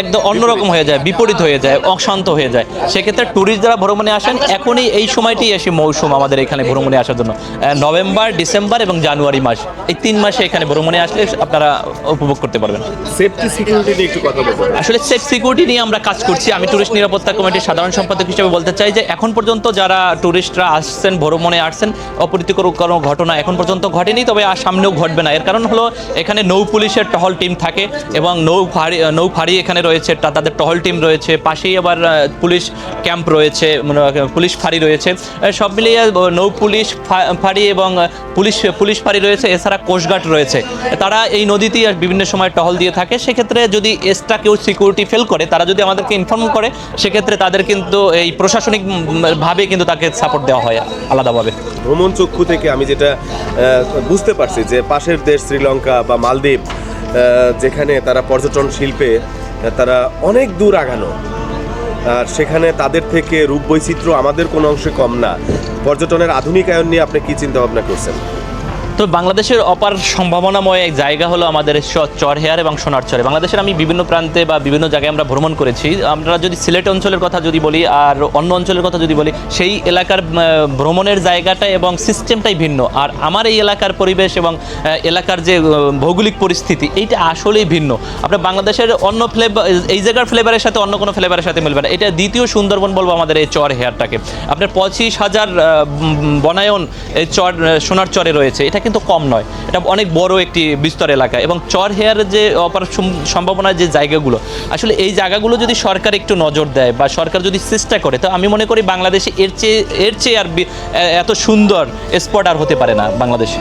একদম অন্যরকম হয়ে যায়, বিপরীত হয়ে যায়, অশান্ত হয়ে যায়। সেক্ষেত্রে ট্যুরিস্ট যারা ভ্রমণে আসেন, এখনই এই সময়টি এসে মৌসুম আমাদের এখানে ভ্রমণে আসার জন্য। নভেম্বর, ডিসেম্বর এবং জানুয়ারি মাস, এই 3 মাসে এখানে ভ্রমণে আসলে আপনারা উপভোগ করতে পারবেন। সেফটি সিকিউরিটি নিয়ে একটু কথা বলবেন। আসলে সিকিউরিটি নিয়ে আমরা কাজ করছি। আমি টুরিস্ট নিরাপত্তা কমিটির সাধারণ সম্পাদক হিসেবে বলতে চাই যে এখন পর্যন্ত যারা টুরিস্টরা আসছেন, ভ্রমণে আসছেন, অপ্রীতিকর কোনো ঘটনা এখন পর্যন্ত ঘটেনি, তবে আর সামনেও ঘটবে না। এর কারণ হলো এখানে নৌ পুলিশের টহল টিম থাকে এবং নৌ ফাঁড়ি এখানে রয়েছে, তাদের টহল টিম রয়েছে, পাশেই আবার পুলিশ ক্যাম্প রয়েছে, পুলিশ ফাঁড়ি রয়েছে। সব মিলিয়ে নৌ পুলিশ ফাঁড়ি এবং পুলিশ ফাঁড়ি রয়েছে, এছাড়া কোস্টগার্ড রয়েছে। তারা এই নদীতেই বিভিন্ন সময় টহল দিয়ে থাকে। সেক্ষেত্রে যদি এক্সট্রা কেউ সিকিউরিটি ফেল করে, তারা যদি আমাদেরকে ইনফর্ম করে, সেক্ষেত্রে তাদের কিন্তু এই প্রশাসনিকভাবে কিন্তু তাকে সাপোর্ট দেওয়া হয় আলাদাভাবে। ভ্রমণ চক্ষু থেকে আমি যেটা বুঝতে পারছি যে পাশের দেশ শ্রীলঙ্কা বা মালদ্বীপ, যেখানে তারা পর্যটন শিল্পে তারা অনেক দূর আগানো, আর সেখানে তাদের থেকে রূপ বৈচিত্র্য আমাদের কোনো অংশে কম না। পর্যটনের আধুনিকায়ন নিয়ে আপনি কি চিন্তা ভাবনা করছেন? তো বাংলাদেশের অপার সম্ভাবনাময় এক জায়গা হলো আমাদের চর হেয়ার এবং সোনার চরে। বাংলাদেশের আমি বিভিন্ন প্রান্তে বা বিভিন্ন জায়গায় আমরা ভ্রমণ করেছি। আমরা যদি সিলেট অঞ্চলের কথা যদি বলি আর অন্য অঞ্চলের কথা যদি বলি, সেই এলাকার ভ্রমণের জায়গাটা এবং সিস্টেমটাই ভিন্ন। আর আমার এই এলাকার পরিবেশ এবং এলাকার যে ভৌগোলিক পরিস্থিতি, এইটা আসলেই ভিন্ন। আপনার বাংলাদেশের অন্য ফ্লেভার, এই জায়গার ফ্লেভারের সাথে অন্য কোনো ফ্লেভারের সাথে মিলবে না। এটা দ্বিতীয় সুন্দরবন বলবো আমাদের এই চর হেয়ারটাকে। আপনার 25,000 বনায়ন এই সোনার চরে রয়েছে। এটা কিন্তু কম নয়, এটা অনেক বড় একটি বিস্তর এলাকা। এবং চর হেয়ারের যে অপার সম্ভাবনার যে জায়গাগুলো, আসলে এই জায়গাগুলো যদি সরকার একটু নজর দেয় বা সরকার যদি চেষ্টা করে, তো আমি মনে করি বাংলাদেশে এর চেয়ে আর এত সুন্দর স্পট আর হতে পারে না বাংলাদেশে।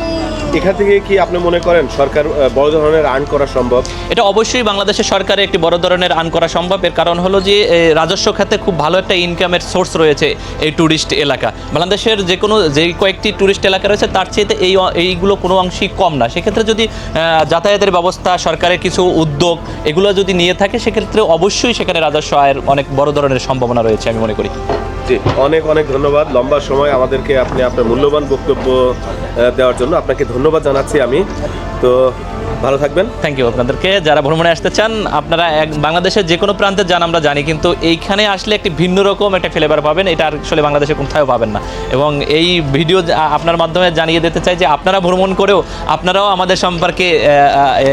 এখান থেকে কি আপনি মনে করেন সরকার বড় ধরনের আর্ন করা সম্ভব? এটা অবশ্যই বাংলাদেশের সরকারের একটি বড় ধরনের আর্ন করা সম্ভব। এর কারণ হলো যে রাজস্ব খাতে খুব ভালো একটা ইনকামের সোর্স রয়েছে এই ট্যুরিস্ট এলাকা। বাংলাদেশের যে কয়েকটি ট্যুরিস্ট এলাকা রয়েছে তার চেয়ে এইগুলো কোনো অংশেই কম না। সেক্ষেত্রে যদি যাতায়াতের ব্যবস্থা, সরকারের কিছু উদ্যোগ এগুলো যদি নিয়ে থাকে, সেক্ষেত্রে অবশ্যই সেখানে রাজস্ব আয়ের অনেক বড় ধরনের সম্ভাবনা রয়েছে আমি মনে করি। জি, অনেক অনেক ধন্যবাদ। লম্বা সময় আমাদেরকে আপনি আপনার মূল্যবান বক্তব্য দেওয়ার জন্য আপনাকে ধন্যবাদ জানাচ্ছি আমি। তো ভালো থাকবেন। থ্যাংক ইউ আপনাদেরকে। যারা ভ্রমণে আসতে চান, আপনারা বাংলাদেশের যে কোনো প্রান্তে যান আমরা জানি, কিন্তু এইখানে আসলে একটি ভিন্ন রকম একটা ফ্লেভার পাবেন, এটা আসলে বাংলাদেশে কোথাও পাবেন না। এবং এই ভিডিও আপনার মাধ্যমে জানিয়ে দিতে চাই যে আপনারা ভ্রমণ করেও আপনারাও আমাদের সম্পর্কে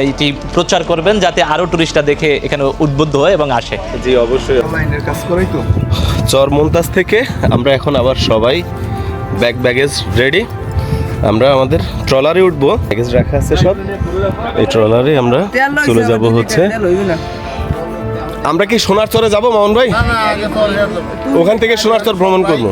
এইটি প্রচার করবেন, যাতে আরও টুরিস্টরা দেখে এখানে উদ্বুদ্ধ হয় এবং আসে। জি অবশ্যই। লাইনের কাজ করাই তো। চর মন্তাজ থেকে আমরা এখন আবার সবাই ব্যাগেজ রেডি। আমরা আমাদের ট্রলারে উঠবো, ব্যাগেজ রাখা আছে সব, এই ট্রলারে আমরা চলে যাব। হচ্ছে আমরা কি সোনার চরে যাবো মামুন ভাই? ওখান থেকে সোনার চর ভ্রমণ করবো।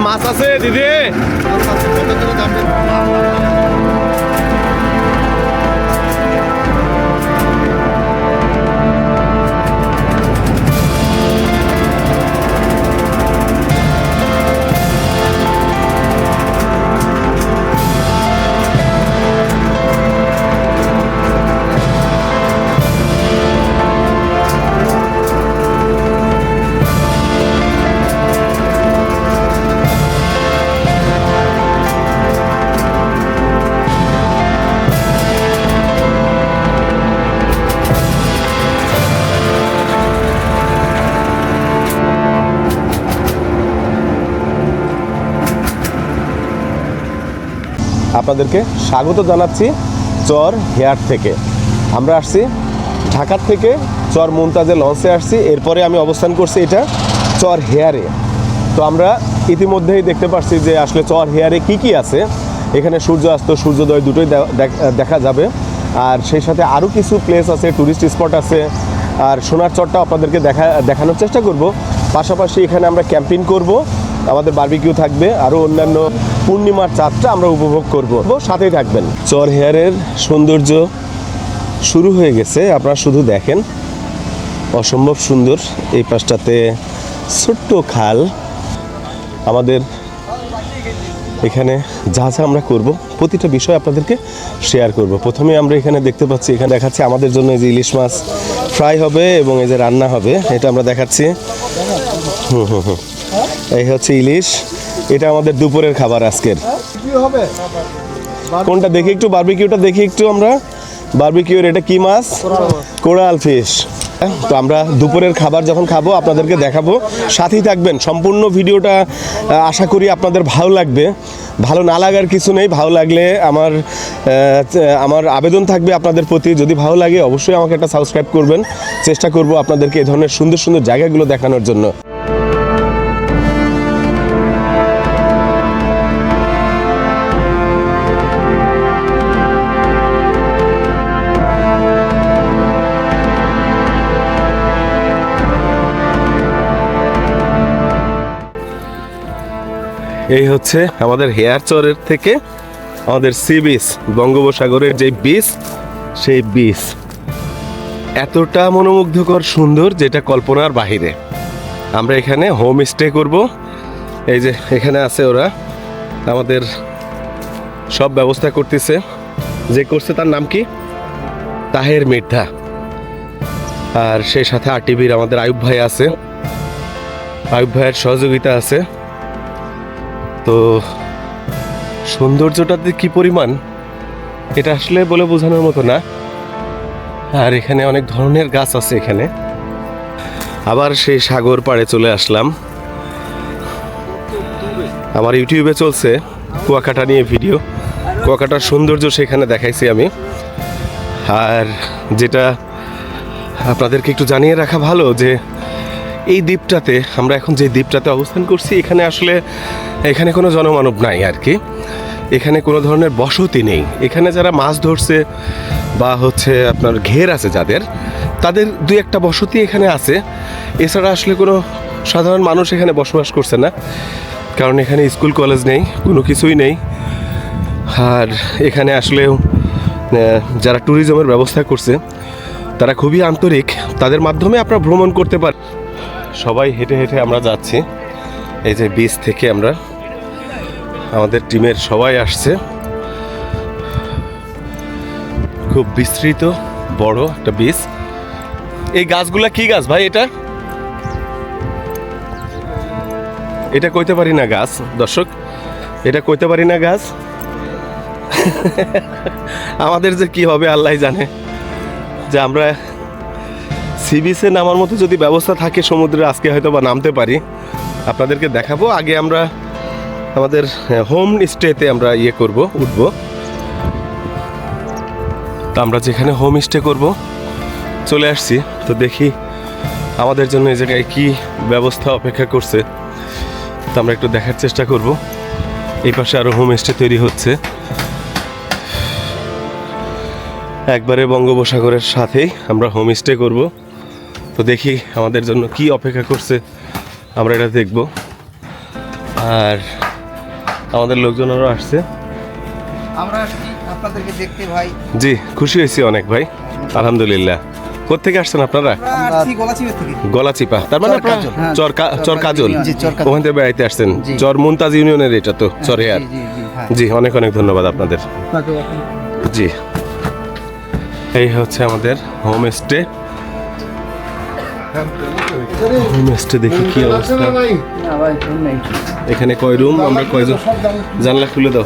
মাছ আছে দিদি? আপনাদেরকে স্বাগত জানাচ্ছি চর হেয়ার থেকে। আমরা আসছি ঢাকা থেকে চর মুমতাজে লঞ্চে আসছি, এরপরে আমি অবস্থান করছি এটা চর হেয়ারে। তো আমরা ইতিমধ্যেই দেখতে পাচ্ছি যে আসলে চর হেয়ারে কি আছে। এখানে সূর্যাস্ত সূর্যোদয় দুটোই দেখা যাবে, আর সেই সাথে আরও কিছু প্লেস আছে, টুরিস্ট স্পট আছে, আর সোনার চরটা আপনাদেরকে দেখানোর চেষ্টা করব। পাশাপাশি এখানে আমরা ক্যাম্পিং করব, আমাদের বারবিকিউ থাকবে, আরও অন্যান্য পূর্ণিমার চাঁদটা আমরা উপভোগ করব। সাথেই থাকবেন। চর হেয়ারের সৌন্দর্য শুরু হয়ে গেছে, আপনারা শুধু দেখেন, অসম্ভব সুন্দর। এই পাশটাতে ছোট্ট খাল। আমাদের এখানে যা আমরা করব প্রতিটা বিষয় আপনাদেরকে শেয়ার করব। প্রথমে আমরা এখানে দেখতে পাচ্ছি, এখানে দেখাচ্ছি আমাদের জন্য এই যে ইলিশ মাছ ফ্রাই হবে এবং এই যে রান্না হবে, এটা আমরা দেখাচ্ছি। এই হচ্ছে ইলিশ, এটা আমাদের দুপুরের খাবার আজকের। কোনটা দেখি একটু, বারবিকিউটা দেখি একটু আমরা। বারবিকিউর এটা কি মাছ? Coral fish. তো আমরা দুপুরের খাবার যখন খাবো আপনাদেরকে দেখাবো, সাথেই থাকবেন। সম্পূর্ণ ভিডিওটা আশা করি আপনাদের ভালো লাগবে। ভালো না লাগার কিছু নেই, ভালো লাগলে আমার আবেদন থাকবে আপনাদের প্রতি, যদি ভালো লাগে অবশ্যই আমাকে একটা সাবস্ক্রাইব করবেন। চেষ্টা করব আপনাদেরকে এই ধরনের সুন্দর সুন্দর জায়গাগুলো দেখানোর জন্য। এই হচ্ছে আমাদের হেয়ার চরের থেকে আমাদের সি বিচ, বঙ্গোপসাগরের যে বিচ, সেই বিচ এতটা মনোমুগ্ধকর সুন্দর যেটা কল্পনার বাহিরে। আমরা এখানে হোম স্টে করব। এই যে এখানে আছে ওরা, আমাদের সব ব্যবস্থা করতেছে। যে করছে তার নাম কি? তাহের মির্ধা। আর সেই সাথে আরটিভির আমাদের আয়ুব ভাই আছে, আয়ুব ভাইয়ের সহযোগিতা আছে। তো সৌন্দর্যটাতে কি পরিমাণ, এটা আসলে বলে বোঝানোর মতো না। আর এখানে অনেক ধরনের গাছ আছে। এখানে আবার সেই সাগর পাড়ে চলে আসলাম। আমার ইউটিউবে চলছে কুয়াকাটা নিয়ে ভিডিও, কুয়াকাটার সৌন্দর্য সেখানে দেখাইছি আমি। আর যেটা আপনাদেরকে একটু জানিয়ে রাখা ভালো যে এই দ্বীপটাতে, আমরা এখন যে দ্বীপটাতে অবস্থান করছি, এখানে কোনো জনমানব নাই আর কি। এখানে কোনো ধরনের বসতি নেই। এখানে যারা মাছ ধরছে বা হচ্ছে আপনার ঘের আছে যাদের, তাদের দুই একটা বসতি এখানে আছে। এছাড়া আসলে কোনো সাধারণ মানুষ এখানে বসবাস করছে না, কারণ এখানে স্কুল কলেজ নেই, কোনো কিছুই নেই। আর এখানে আসলে যারা ট্যুরিজমের ব্যবস্থা করছে তারা খুবই আন্তরিক, তাদের মাধ্যমে আপনারা ভ্রমণ করতে পারেন। সবাই হেঁটে হেঁটে আমরা যাচ্ছি। এই যে বিচ থেকে আমরা, আমাদের টিমের সবাই আসছে। খুব বিস্তৃত বড় একটা বিচ। এই গাছগুলা কি গাছ ভাই? এটা কইতে পারি না গাছ, দর্শক, এটা কইতে পারি না গাছ। আমাদের যে কি হবে আল্লাহ জানে। যে আমরা সি বিচে নামার মতো যদি ব্যবস্থা থাকে সমুদ্রে, আজকে হয়তো বা নামতে পারি, আপনাদেরকে দেখাবো। আগে আমরা আমাদের হোম স্টেতে আমরা উঠব। তো আমরা যেখানে হোম স্টে করব চলে আসছি। তো দেখি আমাদের জন্য এই জায়গায় কি ব্যবস্থা অপেক্ষা করছে, তো আমরা একটু দেখার চেষ্টা করব। এই পাশে আরও হোম স্টে তৈরি হচ্ছে, একবারে বঙ্গোপসাগরের সাথেই আমরা হোম স্টে করব। তো দেখি আমাদের জন্য কি অপেক্ষা করছে, আমরা এটা দেখব। আর আমাদের লোকজনেরও আসছে। আমরা আসছি আপনাদেরকে দেখতে ভাই। জি, খুশি হয়েছি অনেক ভাই, আলহামদুলিল্লাহ। কোত্থেকে আসছেন আপনারা? আমরা আসছি গলাচিপা থেকে। গলাচিপা, তার মানে আপনারা চর কাজল, জি, চর কাজল। ওখান থেকে বেড়াইতে আসছেন। জি। চর মুনতাজ ইউনিয়নের এটা তো চরে আর। জি, জি, জি, হ্যাঁ। জি, অনেক অনেক ধন্যবাদ আপনাদের। জি, এই হচ্ছে আমাদের হোমস্টে। হোমস্টে দেখি কি অবস্থা। এখানে কয় রুম, আমরা কয়জন? জানলা খুলে দাও।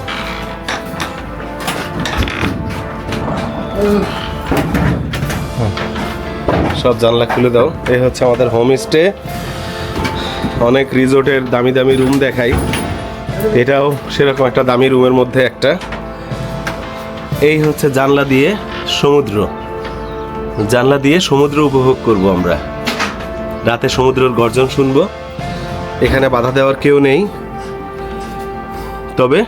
সব জানলা খুলে দাও। এই হচ্ছে আমাদের হোমস্টে। অনেক রিসোর্টের দামি দামি রুম দেখাই, এটাও সেরকম একটা দামি রুমের মধ্যে একটা। এই হচ্ছে জানলা দিয়ে সমুদ্র, জানলা দিয়ে সমুদ্র উপভোগ করব আমরা। রাতে সমুদ্রের গর্জন শুনবো। এখানে বাধা দেওয়ার কেউ নেই, তবে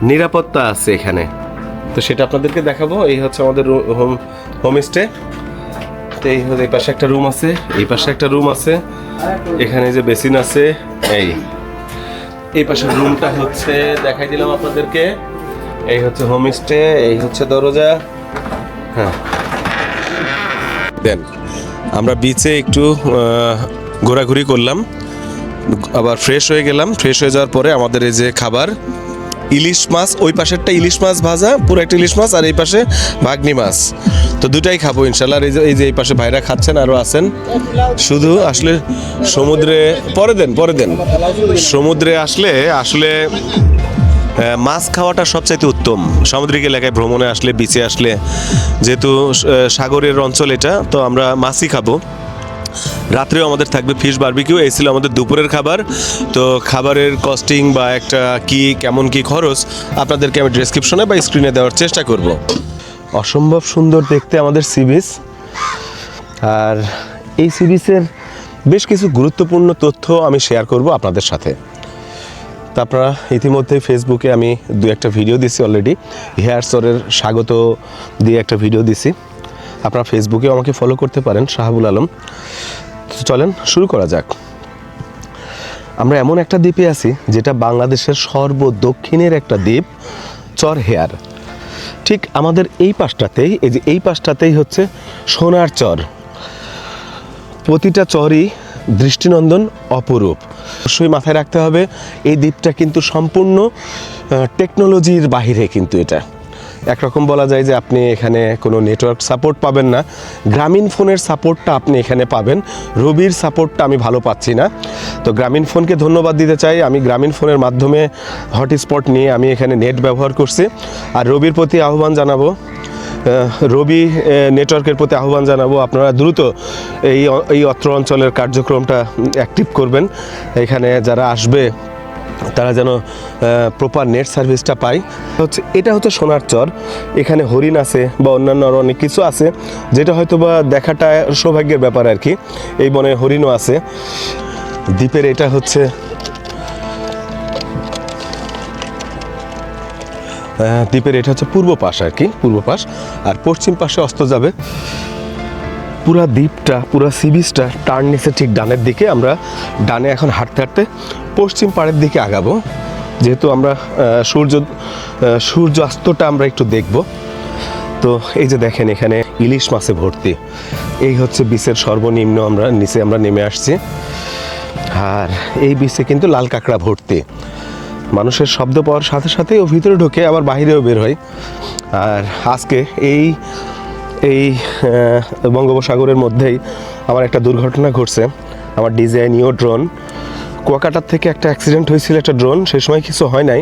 নিরাপত্তা আছে এখানে, তো সেটা আপনাদেরকে দেখাবো। এই হচ্ছে আমাদের হোমস্টে। তো এই পাশে একটা রুম আছে, এই পাশে একটা রুম আছে, এখানে যে বেসিন আছে। এই পাশের রুমটা হচ্ছে দেখাই দিলাম আপনাদেরকে। এই হচ্ছে হোমস্টে, এই হচ্ছে দরজা। হ্যাঁ, দেন আমরা বিচে একটু ঘোরাঘুরি করলাম, আবার ফ্রেশ হয়ে গেলাম। ফ্রেশ হয়ে যাওয়ার পরে আমাদের এই যে খাবার, ইলিশ মাছ, ওই পাশেরটা ইলিশ মাছ ভাজা, পুরো একটা ইলিশ মাছ, আর এই পাশে ভাগনি মাছ। তো দুটাই খাবো ইনশাল্লাহ। আর এই পাশে ভাইরা খাচ্ছেন, আরও আছেন। শুধু আসলে সমুদ্রে পরে দেন সমুদ্রে আসলে মাছ খাওয়াটা সবচাইতে উত্তম। সামুদ্রিক এলাকায় ভ্রমণে আসলে, বিচে আসলে, যেহেতু সাগরের অঞ্চল এটা, তো আমরা মাছই খাবো। রাত্রেও আমাদের থাকবে ফিশ বারবিকিউ। এই ছিল আমাদের দুপুরের খাবার। তো খাবারের কস্টিং বা একটা কেমন কি খরচ আপনাদেরকে আমি ডেসক্রিপশনে বা স্ক্রিনে দেওয়ার চেষ্টা করব। অসম্ভব সুন্দর দেখতে আমাদের সি বিচ। আর এই সি বিচের বেশ কিছু গুরুত্বপূর্ণ তথ্য আমি শেয়ার করব আপনাদের সাথে। তা আপনারা ইতিমধ্যে ফেসবুকে আমি দু একটা ভিডিও দিছি অলরেডি। হেয়ারসরের স্বাগত দিয়ে একটা ভিডিও দিছি, আপনারা ফেসবুকেও আমাকে ফলো করতে পারেন, শাহাবুল আলম। তো চলেন শুরু করা যাক। আমরা এমন একটা দ্বীপে আছি যেটা বাংলাদেশের সর্বদক্ষিণের একটা দ্বীপ, চর হেয়ার। ঠিক আমাদের এই পাশটাতেই হচ্ছে সোনার চর। প্রতিটা চরই দৃষ্টিনন্দন, অপরূপ। অবশ্যই মাথায় রাখতে হবে এই দ্বীপটা কিন্তু সম্পূর্ণ টেকনোলজির বাহিরে। কিন্তু এটা একরকম বলা যায় যে আপনি এখানে কোনো নেটওয়ার্ক সাপোর্ট পাবেন না, গ্রামীণ ফোনের সাপোর্টটা আপনি এখানে পাবেন। রবির সাপোর্টটা আমি ভালো পাচ্ছি না, তো গ্রামীণ ফোনকে ধন্যবাদ দিতে চাই। আমি গ্রামীণ ফোনের মাধ্যমে হটস্পট নিয়ে আমি এখানে নেট ব্যবহার করছি। আর রবির প্রতি আহ্বান জানাবো, রবি নেটওয়ার্কের প্রতি আহ্বান জানাবো, আপনারা দ্রুত এই অত্র অঞ্চলের কার্যক্রমটা অ্যাক্টিভ করবেন। এখানে যারা আসবে তারা যেন প্রপার নেট সার্ভিসটা পায়। এটা হচ্ছে সোনার চর। এখানে হরিণ আছে বা অন্যান্য আরও অনেক কিছু আছে, যেটা হয়তো বা দেখাটা সৌভাগ্যের ব্যাপার আর কি। এই বনে হরিণও আছে। দ্বীপের এটা হচ্ছে পূর্ব পাশ আর কি, পূর্ব পাশ। আর পশ্চিম পাশে অস্ত যাবে। পুরা দ্বীপটা, পুরা সি বিচটা টার্ন নিচে ঠিক ডানের দিকে। আমরা ডানে এখন হাঁটতে হাঁটতে পশ্চিম পাড়ের দিকে আগাবো, যেহেতু আমরা সূর্যাস্তটা আমরা একটু দেখব। তো এই যে দেখেন এখানে ইলিশ মাছে ভর্তি। এই হচ্ছে বিচের সর্বনিম্ন, নিচে আমরা নেমে আসছি। আর এই বিচে কিন্তু লাল কাঁকড়া ভর্তি। মানুষের শব্দ পাওয়ার সাথে সাথেই ও ভিতরে ঢোকে, আবার বাহিরেও বের হয়। আর আজকে এই বঙ্গোপসাগরের মধ্যেই আমার একটা দুর্ঘটনা ঘটছে। আমার ডিজাইন নিও ড্রোন, কুয়াকাটার থেকে একটা অ্যাক্সিডেন্ট হয়েছিল একটা ড্রোন, সেই সময় কিছু হয় নাই।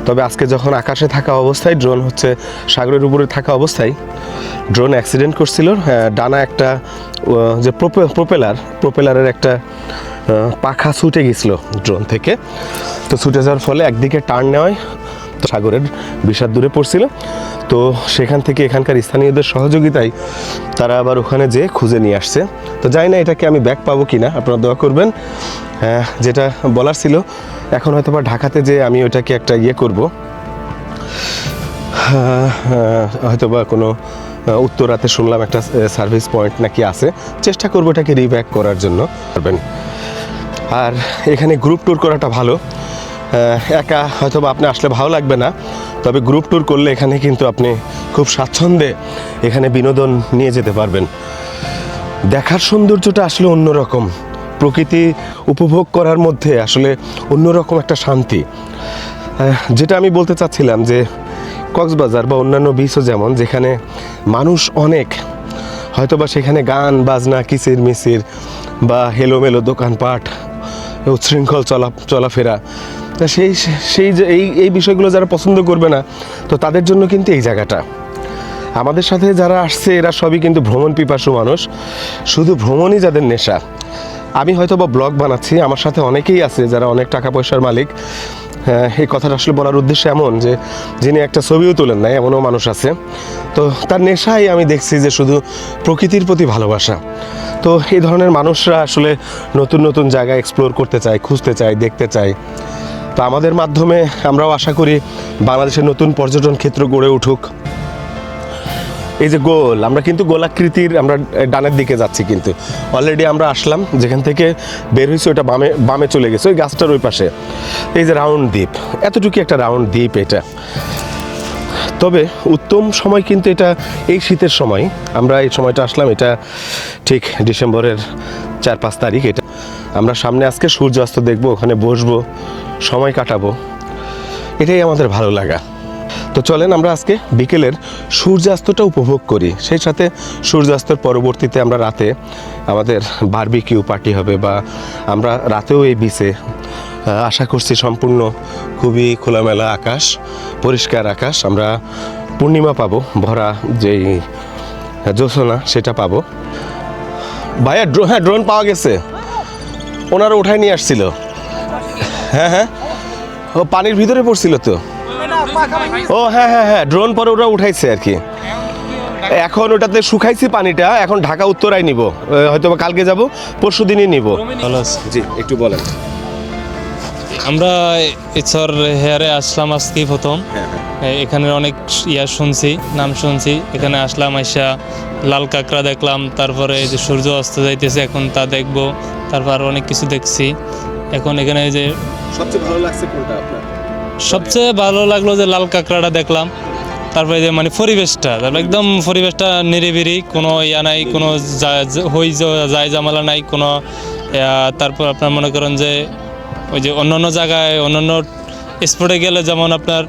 তবে আজকে যখন আকাশে থাকা অবস্থায়, ড্রোন হচ্ছে সাগরের উপরে থাকা অবস্থায় ড্রোন অ্যাক্সিডেন্ট করছিল। ডানা একটা যে প্রোপেলারের একটা পাখা ছুটে গেছিলো ড্রোন থেকে। তো ছুটে যাওয়ার ফলে একদিকে টার্ন নেওয়ায় সাগরের বিশাল দূরে পড়ছিল। তো সেখান থেকে এখানকার স্থানীয়দের সহযোগিতায় তারা আবার ওখানে যেয়ে খুঁজে নিয়ে আসছে। তো জানি না এটাকে আমি ব্যাক পাবো কি না, আপনারা দোয়া করবেন। যেটা বলার ছিল, এখন হয়তো বা ঢাকাতে যে আমি ওইটাকে একটা করব, হয়তো বা কোনো উত্তরাতে শুনলাম একটা সার্ভিস পয়েন্ট নাকি আছে, চেষ্টা করবো এটাকে রিব্যাক করার জন্য পারবেন। আর এখানে গ্রুপ ট্যুর করাটা ভালো, একা হয়তো বা আপনি আসলে ভালো লাগবে না, তবে গ্রুপ ট্যুর করলে এখানে কিন্তু আপনি খুব স্বাচ্ছন্দ্যে এখানে বিনোদন নিয়ে যেতে পারবেন। দেখার সৌন্দর্যটা আসলে অন্যরকম, প্রকৃতি উপভোগ করার মধ্যে আসলে অন্যরকম একটা শান্তি। যেটা আমি বলতে চাচ্ছিলাম যে কক্সবাজার বা অন্যান্য বিচও যেমন, যেখানে মানুষ অনেক, হয়তোবা সেখানে গান বাজনা কিচির মিচির বা হেলোমেলো দোকানপাট, উচ্ছৃঙ্খল চলাফেরা, তা সেই যে এই বিষয়গুলো যারা পছন্দ করবে না, তো তাদের জন্য কিন্তু এই জায়গাটা। আমাদের সাথে যারা আসছে এরা সবই কিন্তু ভ্রমণ পিপাসু মানুষ, শুধু ভ্রমণই যাদের নেশা। আমি হয়তো বা ব্লগ বানাচ্ছি, আমার সাথে অনেকেই আছে যারা অনেক টাকা পয়সার মালিক। এই কথাটা আসলে বলার উদ্দেশ্য এমন যে যিনি একটা ছবিও তোলেন না, এমনও মানুষ আছে। তো তার নেশাই আমি দেখছি যে শুধু প্রকৃতির প্রতি ভালোবাসা। তো এই ধরনের মানুষরা আসলে নতুন নতুন জায়গা এক্সপ্লোর করতে চায়, খুঁজতে চায়, দেখতে চায়। তো আমাদের মাধ্যমে আমরাও আশা করি বাংলাদেশের নতুন পর্যটন ক্ষেত্র গড়ে উঠুক। এই যে গোল, আমরা কিন্তু গোলাকৃতির আমরা ডানের দিকে যাচ্ছি, কিন্তু অলরেডি আমরা আসলাম যেখান থেকে বের হয়েছে ওটা বামে চলে গেছে ওই গাছটার ওই পাশে। এই যে রাউন্ড দ্বীপ, এতটুকু একটা রাউন্ড দ্বীপ এটা। তবে উত্তম সময় কিন্তু এটা এই শীতের সময়, আমরা এই সময়টা আসলাম, এটা ঠিক ডিসেম্বরের 4-5 তারিখ। এটা আমরা সামনে আজকে সূর্যাস্ত দেখবো, ওখানে বসবো, সময় কাটাবো, এটাই আমাদের ভালো লাগা। তো চলেন আমরা আজকে বিকেলের সূর্যাস্তটা উপভোগ করি, সেই সাথে সূর্যাস্তের পরবর্তীতে আমরা রাতে আমাদের বারবিকিউ পার্টি হবে, বা আমরা রাতেও এই বিচে আশা করছি সম্পূর্ণ খুবই খোলামেলা আকাশ, পরিষ্কার আকাশ, আমরা পূর্ণিমা পাবো, ভরা যেই জ্যোৎস্না সেটা পাবো। ভাইয়া হ্যাঁ ড্রোন পাওয়া গেছে, ওনারা উঠায় নিয়ে আসছিল। হ্যাঁ ও পানির ভিতরে পড়ছিল তো। ও হ্যাঁ ড্রোন পরে ওরা উঠাইছে আর কি। এখন ওটাতে শুকাইছি পানিটা, এখন ঢাকা উত্তরায় নিব, হয়তো কালকে যাব, পরশু দিনই নিব। ভালো আছে। জি একটু বলেন। আমরা ইচ্ছর হেয়ারে আসলাম আজকেই প্রথম। এখানে অনেক শুনছি, নাম শুনছি, এখানে আসলাম, আইসা লাল কাঁকড়া দেখলাম, তারপরে এই যে সূর্য অস্ত যাইতেছে এখন তা দেখবো, তারপর আরো অনেক কিছু দেখছি। এখন এখানে এই যে সবচেয়ে ভালো লাগছে কোনটা আপনার? সবচেয়ে ভালো লাগলো যে লাল কাঁকড়াটা দেখলাম, তারপরে যে মানে পরিবেশটা, তারপর একদম পরিবেশটা নিরিবিলি, কোনো ইয়া নাই, কোনো যায় জামালা নাই কোনো। তারপর আপনার মনে করেন যে ওই যে অন্যান্য জায়গায় অন্যান্য স্পটে গেলে যেমন আপনার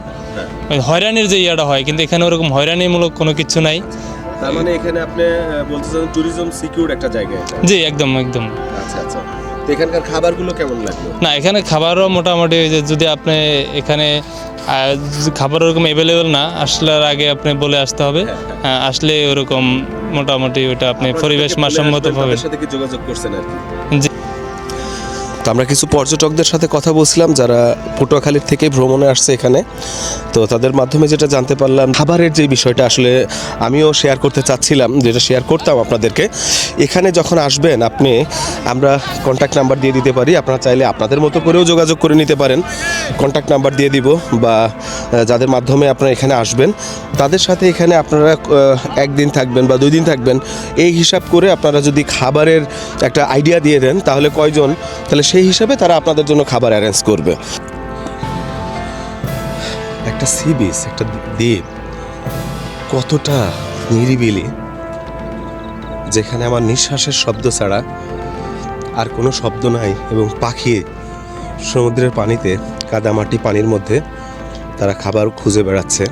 ওই হয়রানির যে ইয়াটা হয়, কিন্তু এখানে ওরকম হয়রানিমূলক কোনো কিছু নাই। তার মানে এখানে আপনি বলতেছেন ট্যুরিজম সিকিউর একটা জায়গা এটা? জি একদম। আচ্ছা। তো এখানকার খাবারগুলো কেমন লাগলো? না এখানে খাবারও মোটামুটি ওই যে যদি আপনি এখানে খাবার ওরকম অ্যাভেলেবেল না, আসলার আগে আপনি বলে আসতে হবে, আসলে ওরকম মোটামুটি ওটা আপনি পরিবেশ মানসম্মত পাবেন। সাথে কি যোগাযোগ করছেন আর কি? জি। তো আমরা কিছু পর্যটকদের সাথে কথা বলছিলাম যারা পটুয়াখালীর থেকে ভ্রমণে আসছে এখানে। তো তাদের মাধ্যমে যেটা জানতে পারলাম, খাবারের যে বিষয়টা আসলে আমিও শেয়ার করতে চাচ্ছিলাম, যেটা শেয়ার করতাম আপনাদেরকে। এখানে যখন আসবেন আপনি, আমরা কন্ট্যাক্ট নাম্বার দিয়ে দিতে পারি, আপনারা চাইলে আপনাদের মতো করেও যোগাযোগ করে নিতে পারেন। কন্ট্যাক্ট নাম্বার দিয়ে দিব, বা যাদের মাধ্যমে আপনারা এখানে আসবেন তাদের সাথে এখানে আপনারা একদিন থাকবেন বা 2 দিন থাকবেন, এই হিসাব করে আপনারা যদি খাবারের একটা আইডিয়া দিয়ে দেন তাহলে কয়জন, তাহলে সেই হিসাবে তারা আপনাদের জন্য খাবার অ্যারেঞ্জ করবে। একটা সি বিচ, একটা দ্বীপ, কতটা নিরিবিলি, যেখানে আমার নিঃশ্বাসের শব্দ ছাড়া আর কোনো শব্দ নাই, এবং পাখি সমুদ্রের পানিতে কাদামাটি পানির মধ্যে তারা খাবার খুঁজে বেড়াচ্ছে।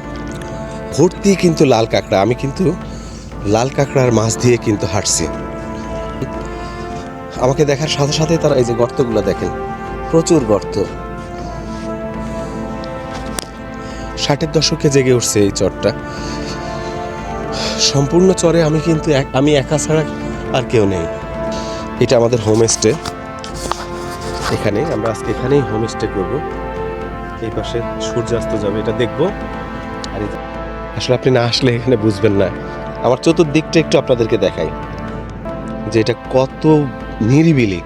ভর্তি কিন্তু লাল কাঁকড়া, আমি কিন্তু লাল কাঁকড়ার মাছ দিয়ে কিন্তু হাঁটছি। আমাকে দেখার সাথে সাথে তারা এই যে গর্তগুলো দেখেন, প্রচুর গর্ত। 60-এর দশকে জেগে উঠছে এই চরটা। সম্পূর্ণ চরে আমি কিন্তু আমি একা ছাড়া আর কেউ নেই। এটা আমাদের হোমস্টে, এখানে আমরা আজকে এখানেই হোমস্টে করব। এই পাশে সূর্যাস্ত যাবে, এটা দেখবো। আর আসলে আপনি না আসলে এখানে বুঝবেন না। আমার চতুর্দিকটা একটু আপনাদেরকে দেখাই যে এটা কত নিরিবিলি,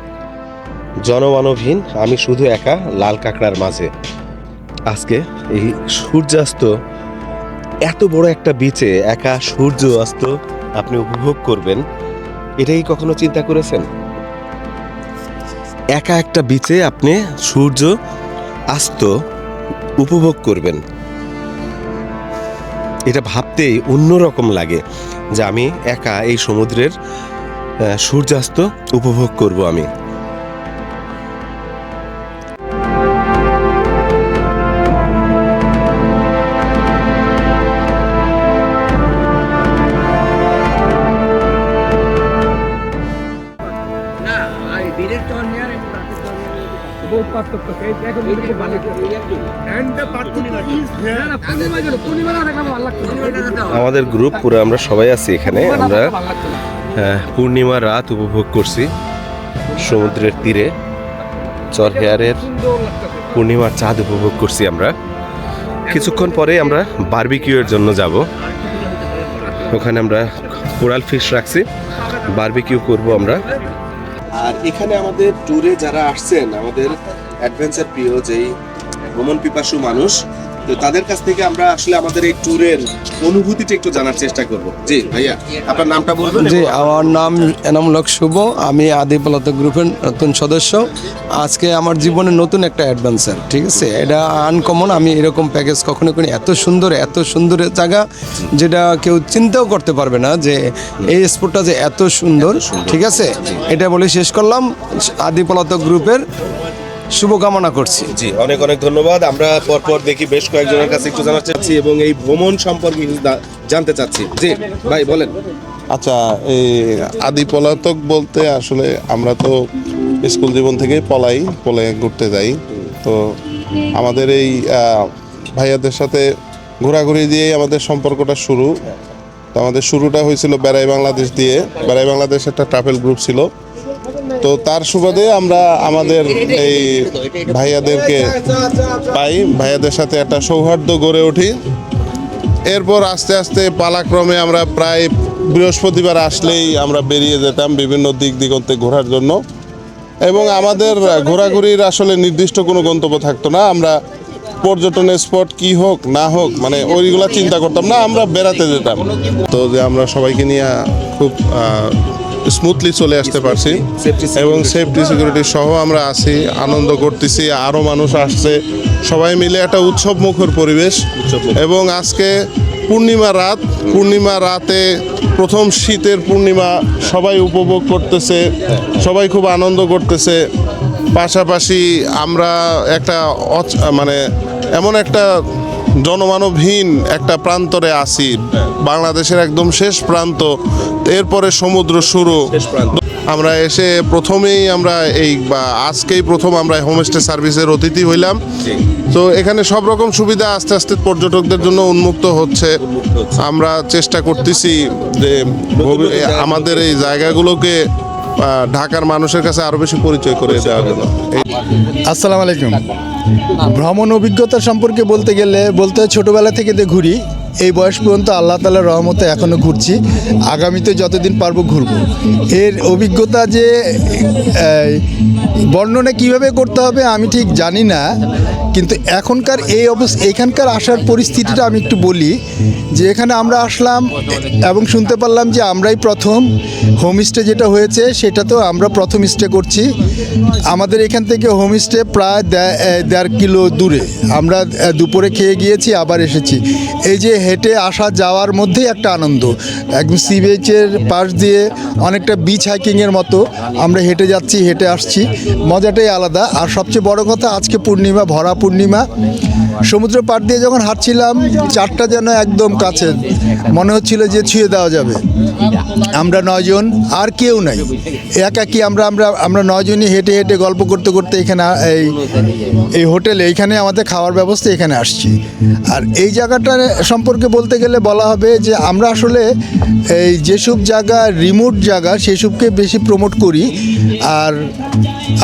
জনমানবহীন, আমি শুধু একা লাল কাঁকড়ার মাঝে। আজকে এই সূর্যাস্ত, এত বড় একটা বিচে একা সূর্য অস্ত আপনি উপভোগ করবেন, এটাই কখনো চিন্তা করেছেন? একা একটা বিচে আপনি সূর্য আস্ত উপভোগ করবেন। এটা ভাবতেই অন্যরকম লাগে যে আমি একা এই সমুদ্রের সূর্যাস্ত উপভোগ করব আমি। আমাদের গ্রুপ পুরো আমরা সবাই আছি এখানে। আমরা পূর্ণিমা রাত উপভোগ করছি সমুদ্রের তীরে। চরহেয়ারের পূর্ণিমার চাঁদ উপভোগ করছি আমরা। কিছুক্ষণ পরে আমরা বারবিকিউয়ের জন্য যাব। ওখানে আমরা কোরাল ফিশ রাখছি, বারবিকিউ করব আমরা। আর এখানে আমাদের ট্যুরে যারা আসছেন, আমাদের অ্যাডভেঞ্চার প্রিয় যেই ভ্রমণ পিপাসু মানুষ, তো তাদের কাছ থেকে আমরা আসলে আমাদের এই ট্যুরের অনুভূতিটা একটু জানার চেষ্টা করব। জি ভাইয়া, আপনার নামটা বলবেন? জি, আমার নাম এনামুলক শুভ, আমি আদি পলাতক গ্রুপের নতুন সদস্য। আজকে আমার জীবনের নতুন একটা অ্যাডভেঞ্চার, ঠিক আছে? এটা আনকমন, আমি এরকম প্যাকেজ কখনো করি। এত সুন্দর জায়গা যেটা কেউ চিন্তাও করতে পারবে না যে এই স্পটটা যে এত সুন্দর, ঠিক আছে? এটা বলে শেষ করলাম। আদি পলাতক গ্রুপের শুভকামনা করছি। জি, অনেক অনেক ধন্যবাদ। আমরা পরপর দেখি বেশ কয়েকজনের কাছে একটু জানার চাচ্ছি এবং এই ভ্রমণ সম্পর্কে জানতে চাচ্ছি। জি ভাই বলেন। আচ্ছা, এই আদি পলাতক বলতে আসলে আমরা তো স্কুল জীবন থেকেই পলায় ঘুরতে যাই। তো আমাদের এই ভাইয়াদের সাথে ঘোরাঘুরি দিয়েই আমাদের সম্পর্কটা শুরু। তো আমাদের শুরুটা হয়েছিল বেড়াই বাংলাদেশ দিয়ে। বেড়াই বাংলাদেশ একটা ট্রাভেল গ্রুপ ছিল। তো তার সুবাদে আমরা আমাদের এই ভাইয়াদেরকে পাই, ভাইয়াদের সাথে একটা সৌহার্দ্য গড়ে উঠি। এরপর আস্তে আস্তে পালাক্রমে আমরা প্রায় বৃহস্পতিবার আসলেই আমরা বেরিয়ে যেতাম বিভিন্ন দিক দিগন্তে ঘোরার জন্য। এবং আমাদের ঘোরাঘুরির আসলে নির্দিষ্ট কোনো গন্তব্য থাকতো না। আমরা পর্যটনের স্পট কি হোক না হোক মানে ওইগুলা চিন্তা করতাম না, আমরা বেড়াতে যেতাম। তো যে আমরা সবাইকে নিয়ে খুব স্মুথলি চলে আসতে পারছি এবং সেফটি সিকিউরিটি সহ আমরা আছি, আনন্দ করতেছি। আরও মানুষ আসছে, সবাই মিলে একটা উৎসব মুখর পরিবেশ। এবং আজকে পূর্ণিমা রাতে প্রথম শীতের পূর্ণিমা সবাই উপভোগ করতেছে, সবাই খুব আনন্দ করতেছে। পাশাপাশি আমরা একটা মানে এমন একটা জনমানবহীন একটা প্রান্তরে আছি, বাংলাদেশের একদম শেষ প্রান্ত, এরপরে সমুদ্র শুরু। আমরা এসে প্রথমেই আমরা আজকেই প্রথম আমরা হোমস্টে সার্ভিসের অতিথি হইলাম। তো এখানে সব রকম সুবিধা আস্তে আস্তে পর্যটকদের জন্য উন্মুক্ত হচ্ছে। আমরা চেষ্টা করতেছি যে আমাদের এই জায়গাগুলোকে ঢাকার মানুষের কাছে আরো বেশি পরিচয় করে দেওয়ার জন্য। আসসালামু আলাইকুম। ভ্রমণ অভিজ্ঞতা সম্পর্কে বলতে ছোটোবেলা থেকে ঘুরি, এই বয়স পর্যন্ত আল্লাহ তাআলার রহমতে এখনও ঘুরছি, আগামীতে যতদিন পারবো ঘুরবো। এর অভিজ্ঞতা যে বর্ণনা কিভাবে করতে হবে আমি ঠিক জানি না, কিন্তু এখনকার এখানকার আসার পরিস্থিতিটা আমি একটু বলি। যে এখানে আমরা আসলাম এবং শুনতে পারলাম যে আমরাই প্রথম হোমস্টে যেটা হয়েছে, সেটা তো আমরা প্রথম স্টে করছি। আমাদের এখান থেকে হোমস্টে প্রায় 1.5 কিলো দূরে। আমরা দুপুরে খেয়ে গিয়েছি, আবার এসেছি। এই যে হেঁটে আসা যাওয়ার মধ্যেই একটা আনন্দ, একদম সি বিচের পাশ দিয়ে অনেকটা বিচ হাইকিংয়ের মতো আমরা হেঁটে যাচ্ছি, হেঁটে আসছি, মজাটাই আলাদা। আর সবচেয়ে বড় কথা, আজকে পূর্ণিমা, ভরা পূর্ণিমা। সমুদ্র পাড় দিয়ে যখন হাঁটছিলাম, চারটা যেন একদম কাছে, মনে হচ্ছিল যে ছুঁয়ে দেওয়া যাবে। আমরা 9 জন, আর কেউ নাই, একাকি আমরা 9 জনই হেঁটে হেঁটে গল্প করতে করতে এখানে এই হোটেলে, এইখানে আমাদের খাওয়ার ব্যবস্থা, এখানে আসছি। আর এই জায়গাটা সম্পর্কে বলতে গেলে বলা হবে যে আমরা আসলে এই যেসব জায়গা রিমোট জায়গা সেসবকে বেশি প্রমোট করি। আর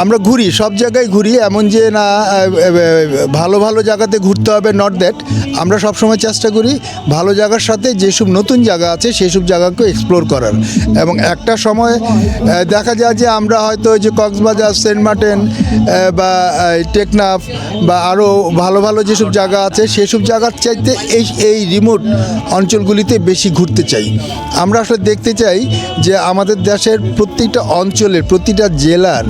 আমরা ঘুরি, সব জায়গায় ঘুরি, এমন যে না ভালো ভালো জায়গাতে ঘুরতে হবে, নট দ্যাট। আমরা সবসময় চেষ্টা করি ভালো জায়গার সাথে যেসব নতুন জায়গা আছে সেসব জায়গাকে এক্সপ্লোর করার। এবং একটা সময় দেখা যায় যে আমরা হয়তো ওই যে কক্সবাজার, সেন্ট মার্টিন বা টেকনাফ বা আরও ভালো ভালো যেসব জায়গা আছে সেসব জায়গার চাইতে এই রিমোট অঞ্চলগুলিতে বেশি ঘুরতে চাই। আমরা আসলে দেখতে চাই যে আমাদের দেশের প্রত্যেকটা অঞ্চলের প্রতিটা জেলার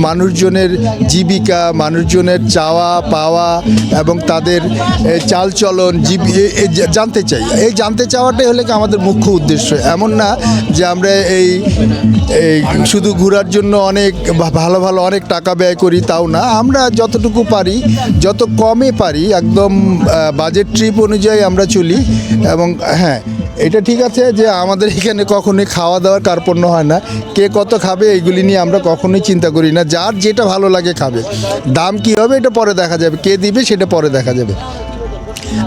মানুষজনের জীবিকা, মানুষজনের চাওয়া পাওয়া এবং তাদের চালচলন জানতে চাই। এই জানতে চাওয়াটাই হলে কি আমাদের মুখ্য উদ্দেশ্য। এমন না যে আমরা এই শুধু ঘোরার জন্য অনেক ভালো ভালো অনেক টাকা ব্যয় করি, তাও না। আমরা যতটুকু পারি, যত কমে পারি, একদম বাজেট ট্রিপ অনুযায়ী আমরা চলি। এবং হ্যাঁ, এটা ঠিক আছে যে আমাদের এখানে কখনোই খাওয়া দাওয়ার কার্পণ্য হয় না। কে কত খাবে এইগুলি নিয়ে আমরা কখনোই চিন্তা করি না। যার যেটা ভালো লাগে খাবে, দাম কী হবে এটা পরে দেখা যাবে, কে দিবে সেটা পরে দেখা যাবে।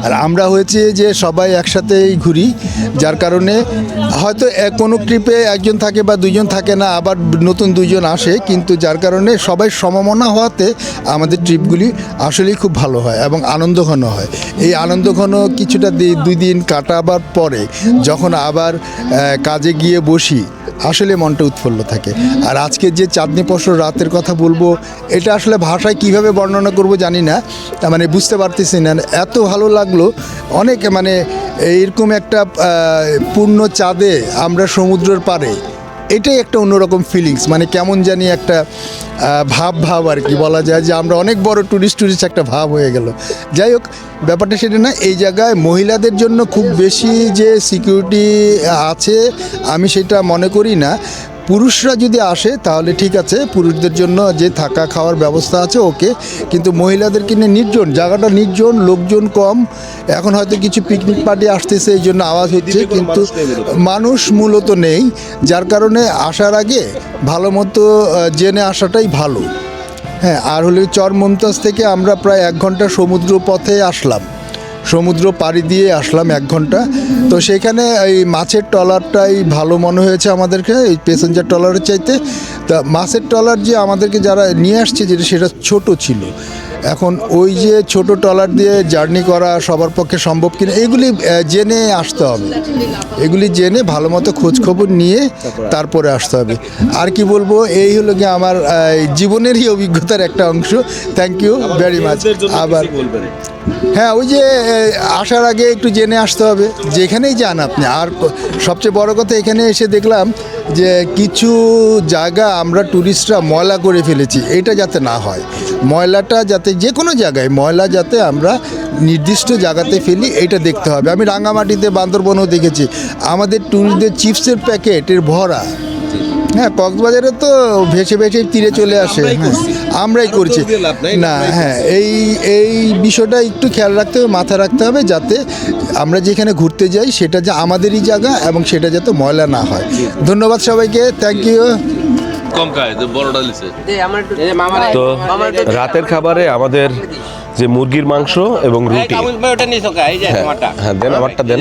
আর আমরা হয়েছে যে সবাই একসাথেই ঘুরি, যার কারণে হয়তো কোনো ট্রিপে একজন থাকে বা দুইজন থাকে না, আবার নতুন দুইজন আসে, কিন্তু যার কারণে সবাই সমমনা হওয়াতে আমাদের ট্রিপগুলি আসলেই খুব ভালো হয় এবং আনন্দঘন হয়। এই আনন্দঘন কিছুটা 2 দিন কাটাবার পরে যখন আবার কাজে গিয়ে বসি, আসলে মনটা উৎফুল্ল থাকে। আর আজকে যে চাঁদনি পশর রাতের কথা বলবো, এটা আসলে ভাষায় কিভাবে বর্ণনা করব জানি না, মানে বুঝতে পারতেছি না। এত ভালো লাগলো, অনেক মানে এরকম একটা পূর্ণ চাঁদে আমরা সমুদ্রের পাড়ে, এটাই একটা অন্যরকম ফিলিংস। মানে কেমন জানি একটা ভাব আর কি বলা যায় যে আমরা অনেক বড় টুরিস্ট একটা ভাব হয়ে গেল। যাই হোক, ব্যাপারটা সেটা না। এই জায়গায় মহিলাদের জন্য খুব বেশি যে সিকিউরিটি আছে আমি সেটা মনে করি না। পুরুষরা যদি আসে তাহলে ঠিক আছে, পুরুষদের জন্য যে থাকা খাওয়ার ব্যবস্থা আছে ওকে, কিন্তু মহিলাদেরকে নিয়ে নির্জন, জায়গাটা নির্জন, লোকজন কম। এখন হয়তো কিছু পিকনিক পার্টি আসতেছে এই জন্য আওয়াজ হচ্ছে, কিন্তু মানুষ মূলত নেই, যার কারণে আসার আগে ভালো মতো জেনে আসাটাই ভালো। হ্যাঁ, আর হলে চর মমতাজ থেকে আমরা প্রায় 1 ঘন্টা সমুদ্র পথে আসলাম, সমুদ্র পাড়ি দিয়ে আসলাম 1 ঘন্টা। তো সেখানে এই মাছের ট্রলারটাই ভালো মনে হয়েছে আমাদেরকে, এই প্যাসেঞ্জার ট্রলারের চাইতে। তা মাছের ট্রলার যে আমাদেরকে যারা নিয়ে আসছে সেটা ছোট ছিল। এখন ওই যে ছোট ট্রলার দিয়ে জার্নি করা সবার পক্ষে সম্ভব কিনা এগুলি জেনে আসতে হবে, এগুলি জেনে ভালো মতো খোঁজখবর নিয়ে তারপরে আসতে হবে। আর কি বলবো, এই হলো কি আমার জীবনেরই অভিজ্ঞতার একটা অংশ। Thank you very much. আবার হ্যাঁ, ওই যে আসার আগে একটু জেনে আসতে হবে যেখানেই যান আপনি। আর সবচেয়ে বড় কথা, এখানে এসে দেখলাম যে কিছু জায়গা আমরা ট্যুরিস্টরা ময়লা করে ফেলেছি, এটা যাতে না হয়। ময়লাটা যাতে যে কোনো জায়গায় ময়লা যাতে আমরা নির্দিষ্ট জায়গাতে ফেলি, এটা দেখতে হবে। আমি রাঙামাটিতে, বান্দরবনেও দেখেছি আমাদের ট্যুরিস্টদের চিপসের প্যাকেটের ভরা। হ্যাঁ, কক্সবাজারে তো ভেসে ভেসে তীরে চলে আসে। হ্যাঁ, আমরাই করছি না। হ্যাঁ, এই বিষয়টা একটু খেয়াল রাখতে হবে, মাথায় রাখতে হবে, যাতে আমরা যেখানে ঘুরতে যাই সেটা যে আমাদেরই জায়গা এবং সেটা যাতে ময়লা না হয়। ধন্যবাদ সবাইকে, থ্যাংক ইউ। তো রাতের খাবারে আমাদের যে মুরগির মাংস এবং রুটি, হ্যাঁ দেন, আমারটা দেন,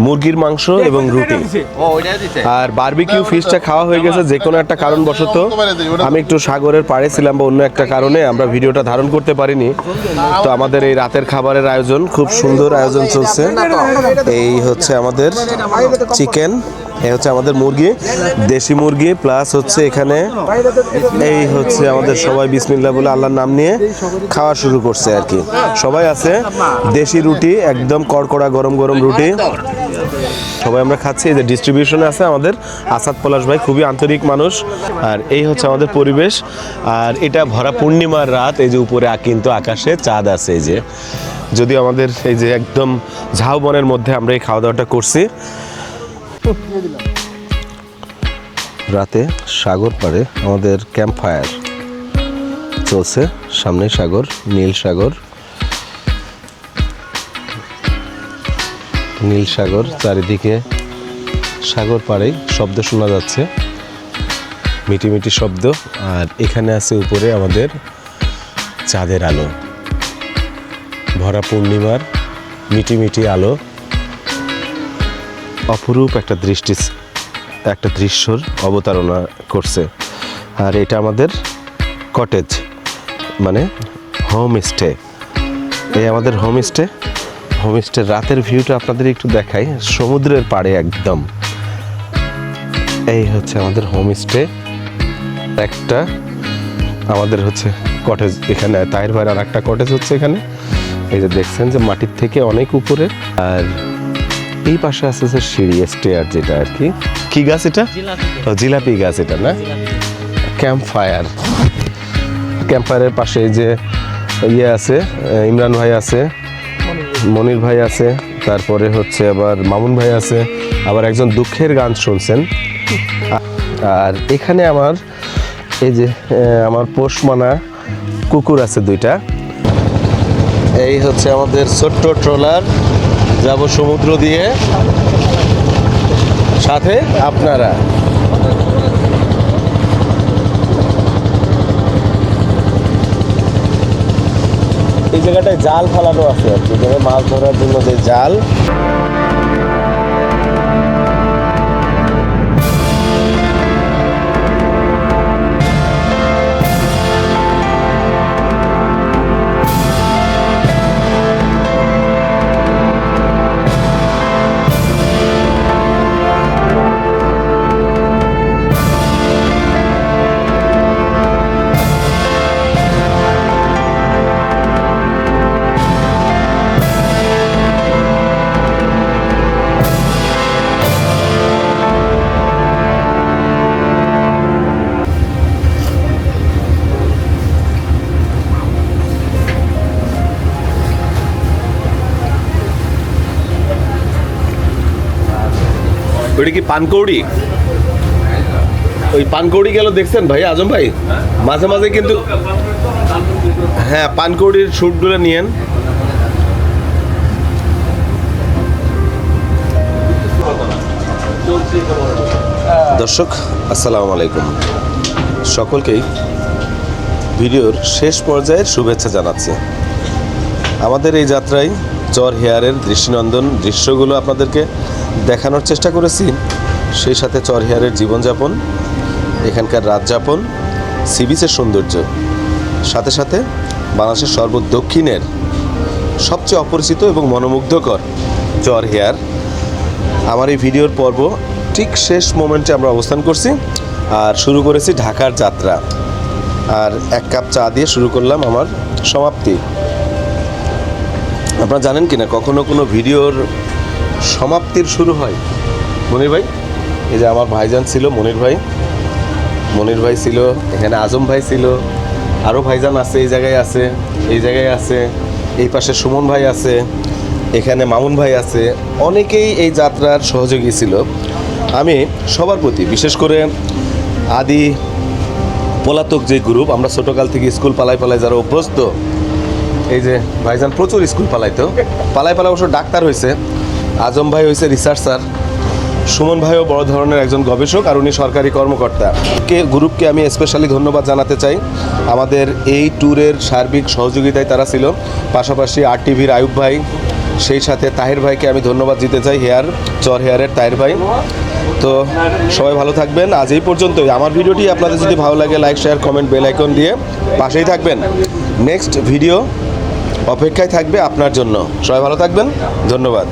মুরগির মাংস এবং রুটি আর বারবিকিউ ফিশটা খাওয়া হয়ে গেছে। যে কোনো একটা কারণবশত আমি একটু সাগরের পাড়ে ছিলাম বা অন্য একটা কারণে আমরা ভিডিওটা ধারণ করতে পারিনি। তো আমাদের এই রাতের খাবারের আয়োজন, খুব সুন্দর আয়োজন চলছে। এই হচ্ছে আমাদের চিকেন, এই হচ্ছে আমাদের মুরগি, দেশি মুরগি, প্লাস হচ্ছে এখানে এই হচ্ছে আমাদের সবাই বিসমিল্লাহ বলে আল্লাহর নাম নিয়ে খাওয়া শুরু করছে আর কি। সবাই আছে, দেশি রুটি, একদম কড়কড়া গরম গরম রুটি সবাই আমরা খাচ্ছি। এই যে ডিস্ট্রিবিউশনে আছে আমাদের আসাদ পলাশ ভাই, খুবই আন্তরিক মানুষ। আর এই হচ্ছে আমাদের পরিবেশ। আর এটা ভরা পূর্ণিমার রাত, এই যে উপরে কিন্তু আকাশে চাঁদ আছে। এই যে যদিও আমাদের এই যে একদম ঝাউবনের মধ্যে আমরা এই খাওয়া দাওয়াটা করছি। রাতে সাগর পাড়ে আমাদের ক্যাম্প ফায়ার চলছে, সামনে সাগর, নীল সাগর, নীল সাগর, চারিদিকে সাগর পাড়েই শব্দ শোনা যাচ্ছে, মিটি মিটি শব্দ। আর এখানে আছে উপরে আমাদের চাঁদের আলো, ভরা পূর্ণিমার মিটি মিটি আলো, অপরূপ একটা দৃশ্যর অবতারণা করছে। আর এটা আমাদের কটেজ, মানে হোম স্টে। এই আমাদের হোমস্টের রাতের ভিউটা আপনাদের একটু দেখাই, সমুদ্রের পাড়ে একদম। এই হচ্ছে আমাদের হোমস্টে, একটা আমাদের হচ্ছে কটেজ, এখানে তাহির ভাইয়ের আর একটা কটেজ হচ্ছে এখানে। এই যে দেখছেন যে মাটির থেকে অনেক উপরে, আর এই পাশে আছে যে সিঁড়ি স্টেয়ার, যেটা আর কি কি গাছ এটা, জিলাপি গাছ এটা না, ক্যাম্প ফায়ারের পাশে যে ইয়ে আছে, ইমরান ভাই আছে, মনির ভাই আছে, তারপরে হচ্ছে আবার মামুন ভাই আছে, আবার একজন দুঃখের গান শুনছেন। আর এখানে আমার এই যে আমার পোষ মানা কুকুর আছে 2টা। এই হচ্ছে আমাদের ছোট্ট ট্রলার, যাব সমুদ্র দিয়ে, সাথে আপনারা। এই জায়গাটায় জাল ফেলানো আছে আর কি, মাছ ধরার জন্য যে জাল। ওইটা কি পানকৌড়ি? ওই পানকৌড়ি গেল দেখছেন ভাই, আজম ভাই মাঝে মাঝে কিন্তু, হ্যাঁ পানকৌড়ির শ্যুটগুলো নিয়েন। দর্শক আসসালামু আলাইকুম, সকলকেই ভিডিওর শেষ পর্যায়ের শুভেচ্ছা জানাচ্ছি। আমাদের এই যাত্রায় চর হেয়ারের দৃষ্টিনন্দন দৃশ্যগুলো আপনাদেরকে দেখানোর চেষ্টা করেছি, সেই সাথে চর হেয়ারের জীবনযাপন, এখানকার রাতযাপন, সি বিচের সৌন্দর্য, সাথে সাথে বাংলাদেশের সর্বদক্ষিণের সবচেয়ে অপরিচিত এবং মনোমুগ্ধকর চর হেয়ার। আমার এই ভিডিওর পর্ব ঠিক শেষ মোমেন্টে আমরা অবস্থান করছি, আর শুরু করেছি ঢাকার যাত্রা। আর 1 কাপ চা দিয়ে শুরু করলাম আমার সমাপ্তি। আপনারা জানেন কিনা কখনো কোনো ভিডিওর সমাপ্তির শুরু হয়? মনির ভাই, এই যে আমার ভাইজান ছিল মনির ভাই ছিল এখানে, আজম ভাই ছিল, আরও ভাইজান আছে, এই জায়গায় আছে, এই জায়গায় আছে, এই পাশে সুমন ভাই আছে, এখানে মামুন ভাই আছে, অনেকেই এই যাত্রার সহযোগী ছিল। আমি সবার প্রতি, বিশেষ করে আদি পলাতক যে গ্রুপ, আমরা ছোটোকাল থেকে স্কুল পালাই যারা অভ্যস্ত, এই যে ভাইজান প্রচুর স্কুল পালাই অবশ্য ডাক্তার হয়েছে, আজম ভাই হয়েছে রিসার্চার, সুমন ভাইও বড় ধরনের একজন গবেষক, আর উনি সরকারি কর্মকর্তা। গ্রুপকে আমি স্পেশালি ধন্যবাদ জানাতে চাই। আমাদের এই ট্যুরের সার্বিক সহযোগিতায় তারা ছিল, পাশাপাশি RTVর আয়ুব ভাই, সেই সাথে তাহির ভাইকে আমি ধন্যবাদ দিতে চাই, চর হেয়ারের তাহির ভাই। তো সবাই ভালো থাকবেন, আজ এই পর্যন্তই। আমার ভিডিওটি আপনাদের যদি ভালো লাগে like, share, comment, bell icon দিয়ে পাশেই থাকবেন। নেক্সট ভিডিও অপেক্ষায় থাকবে আপনার জন্য। সবাই ভালো থাকবেন, ধন্যবাদ।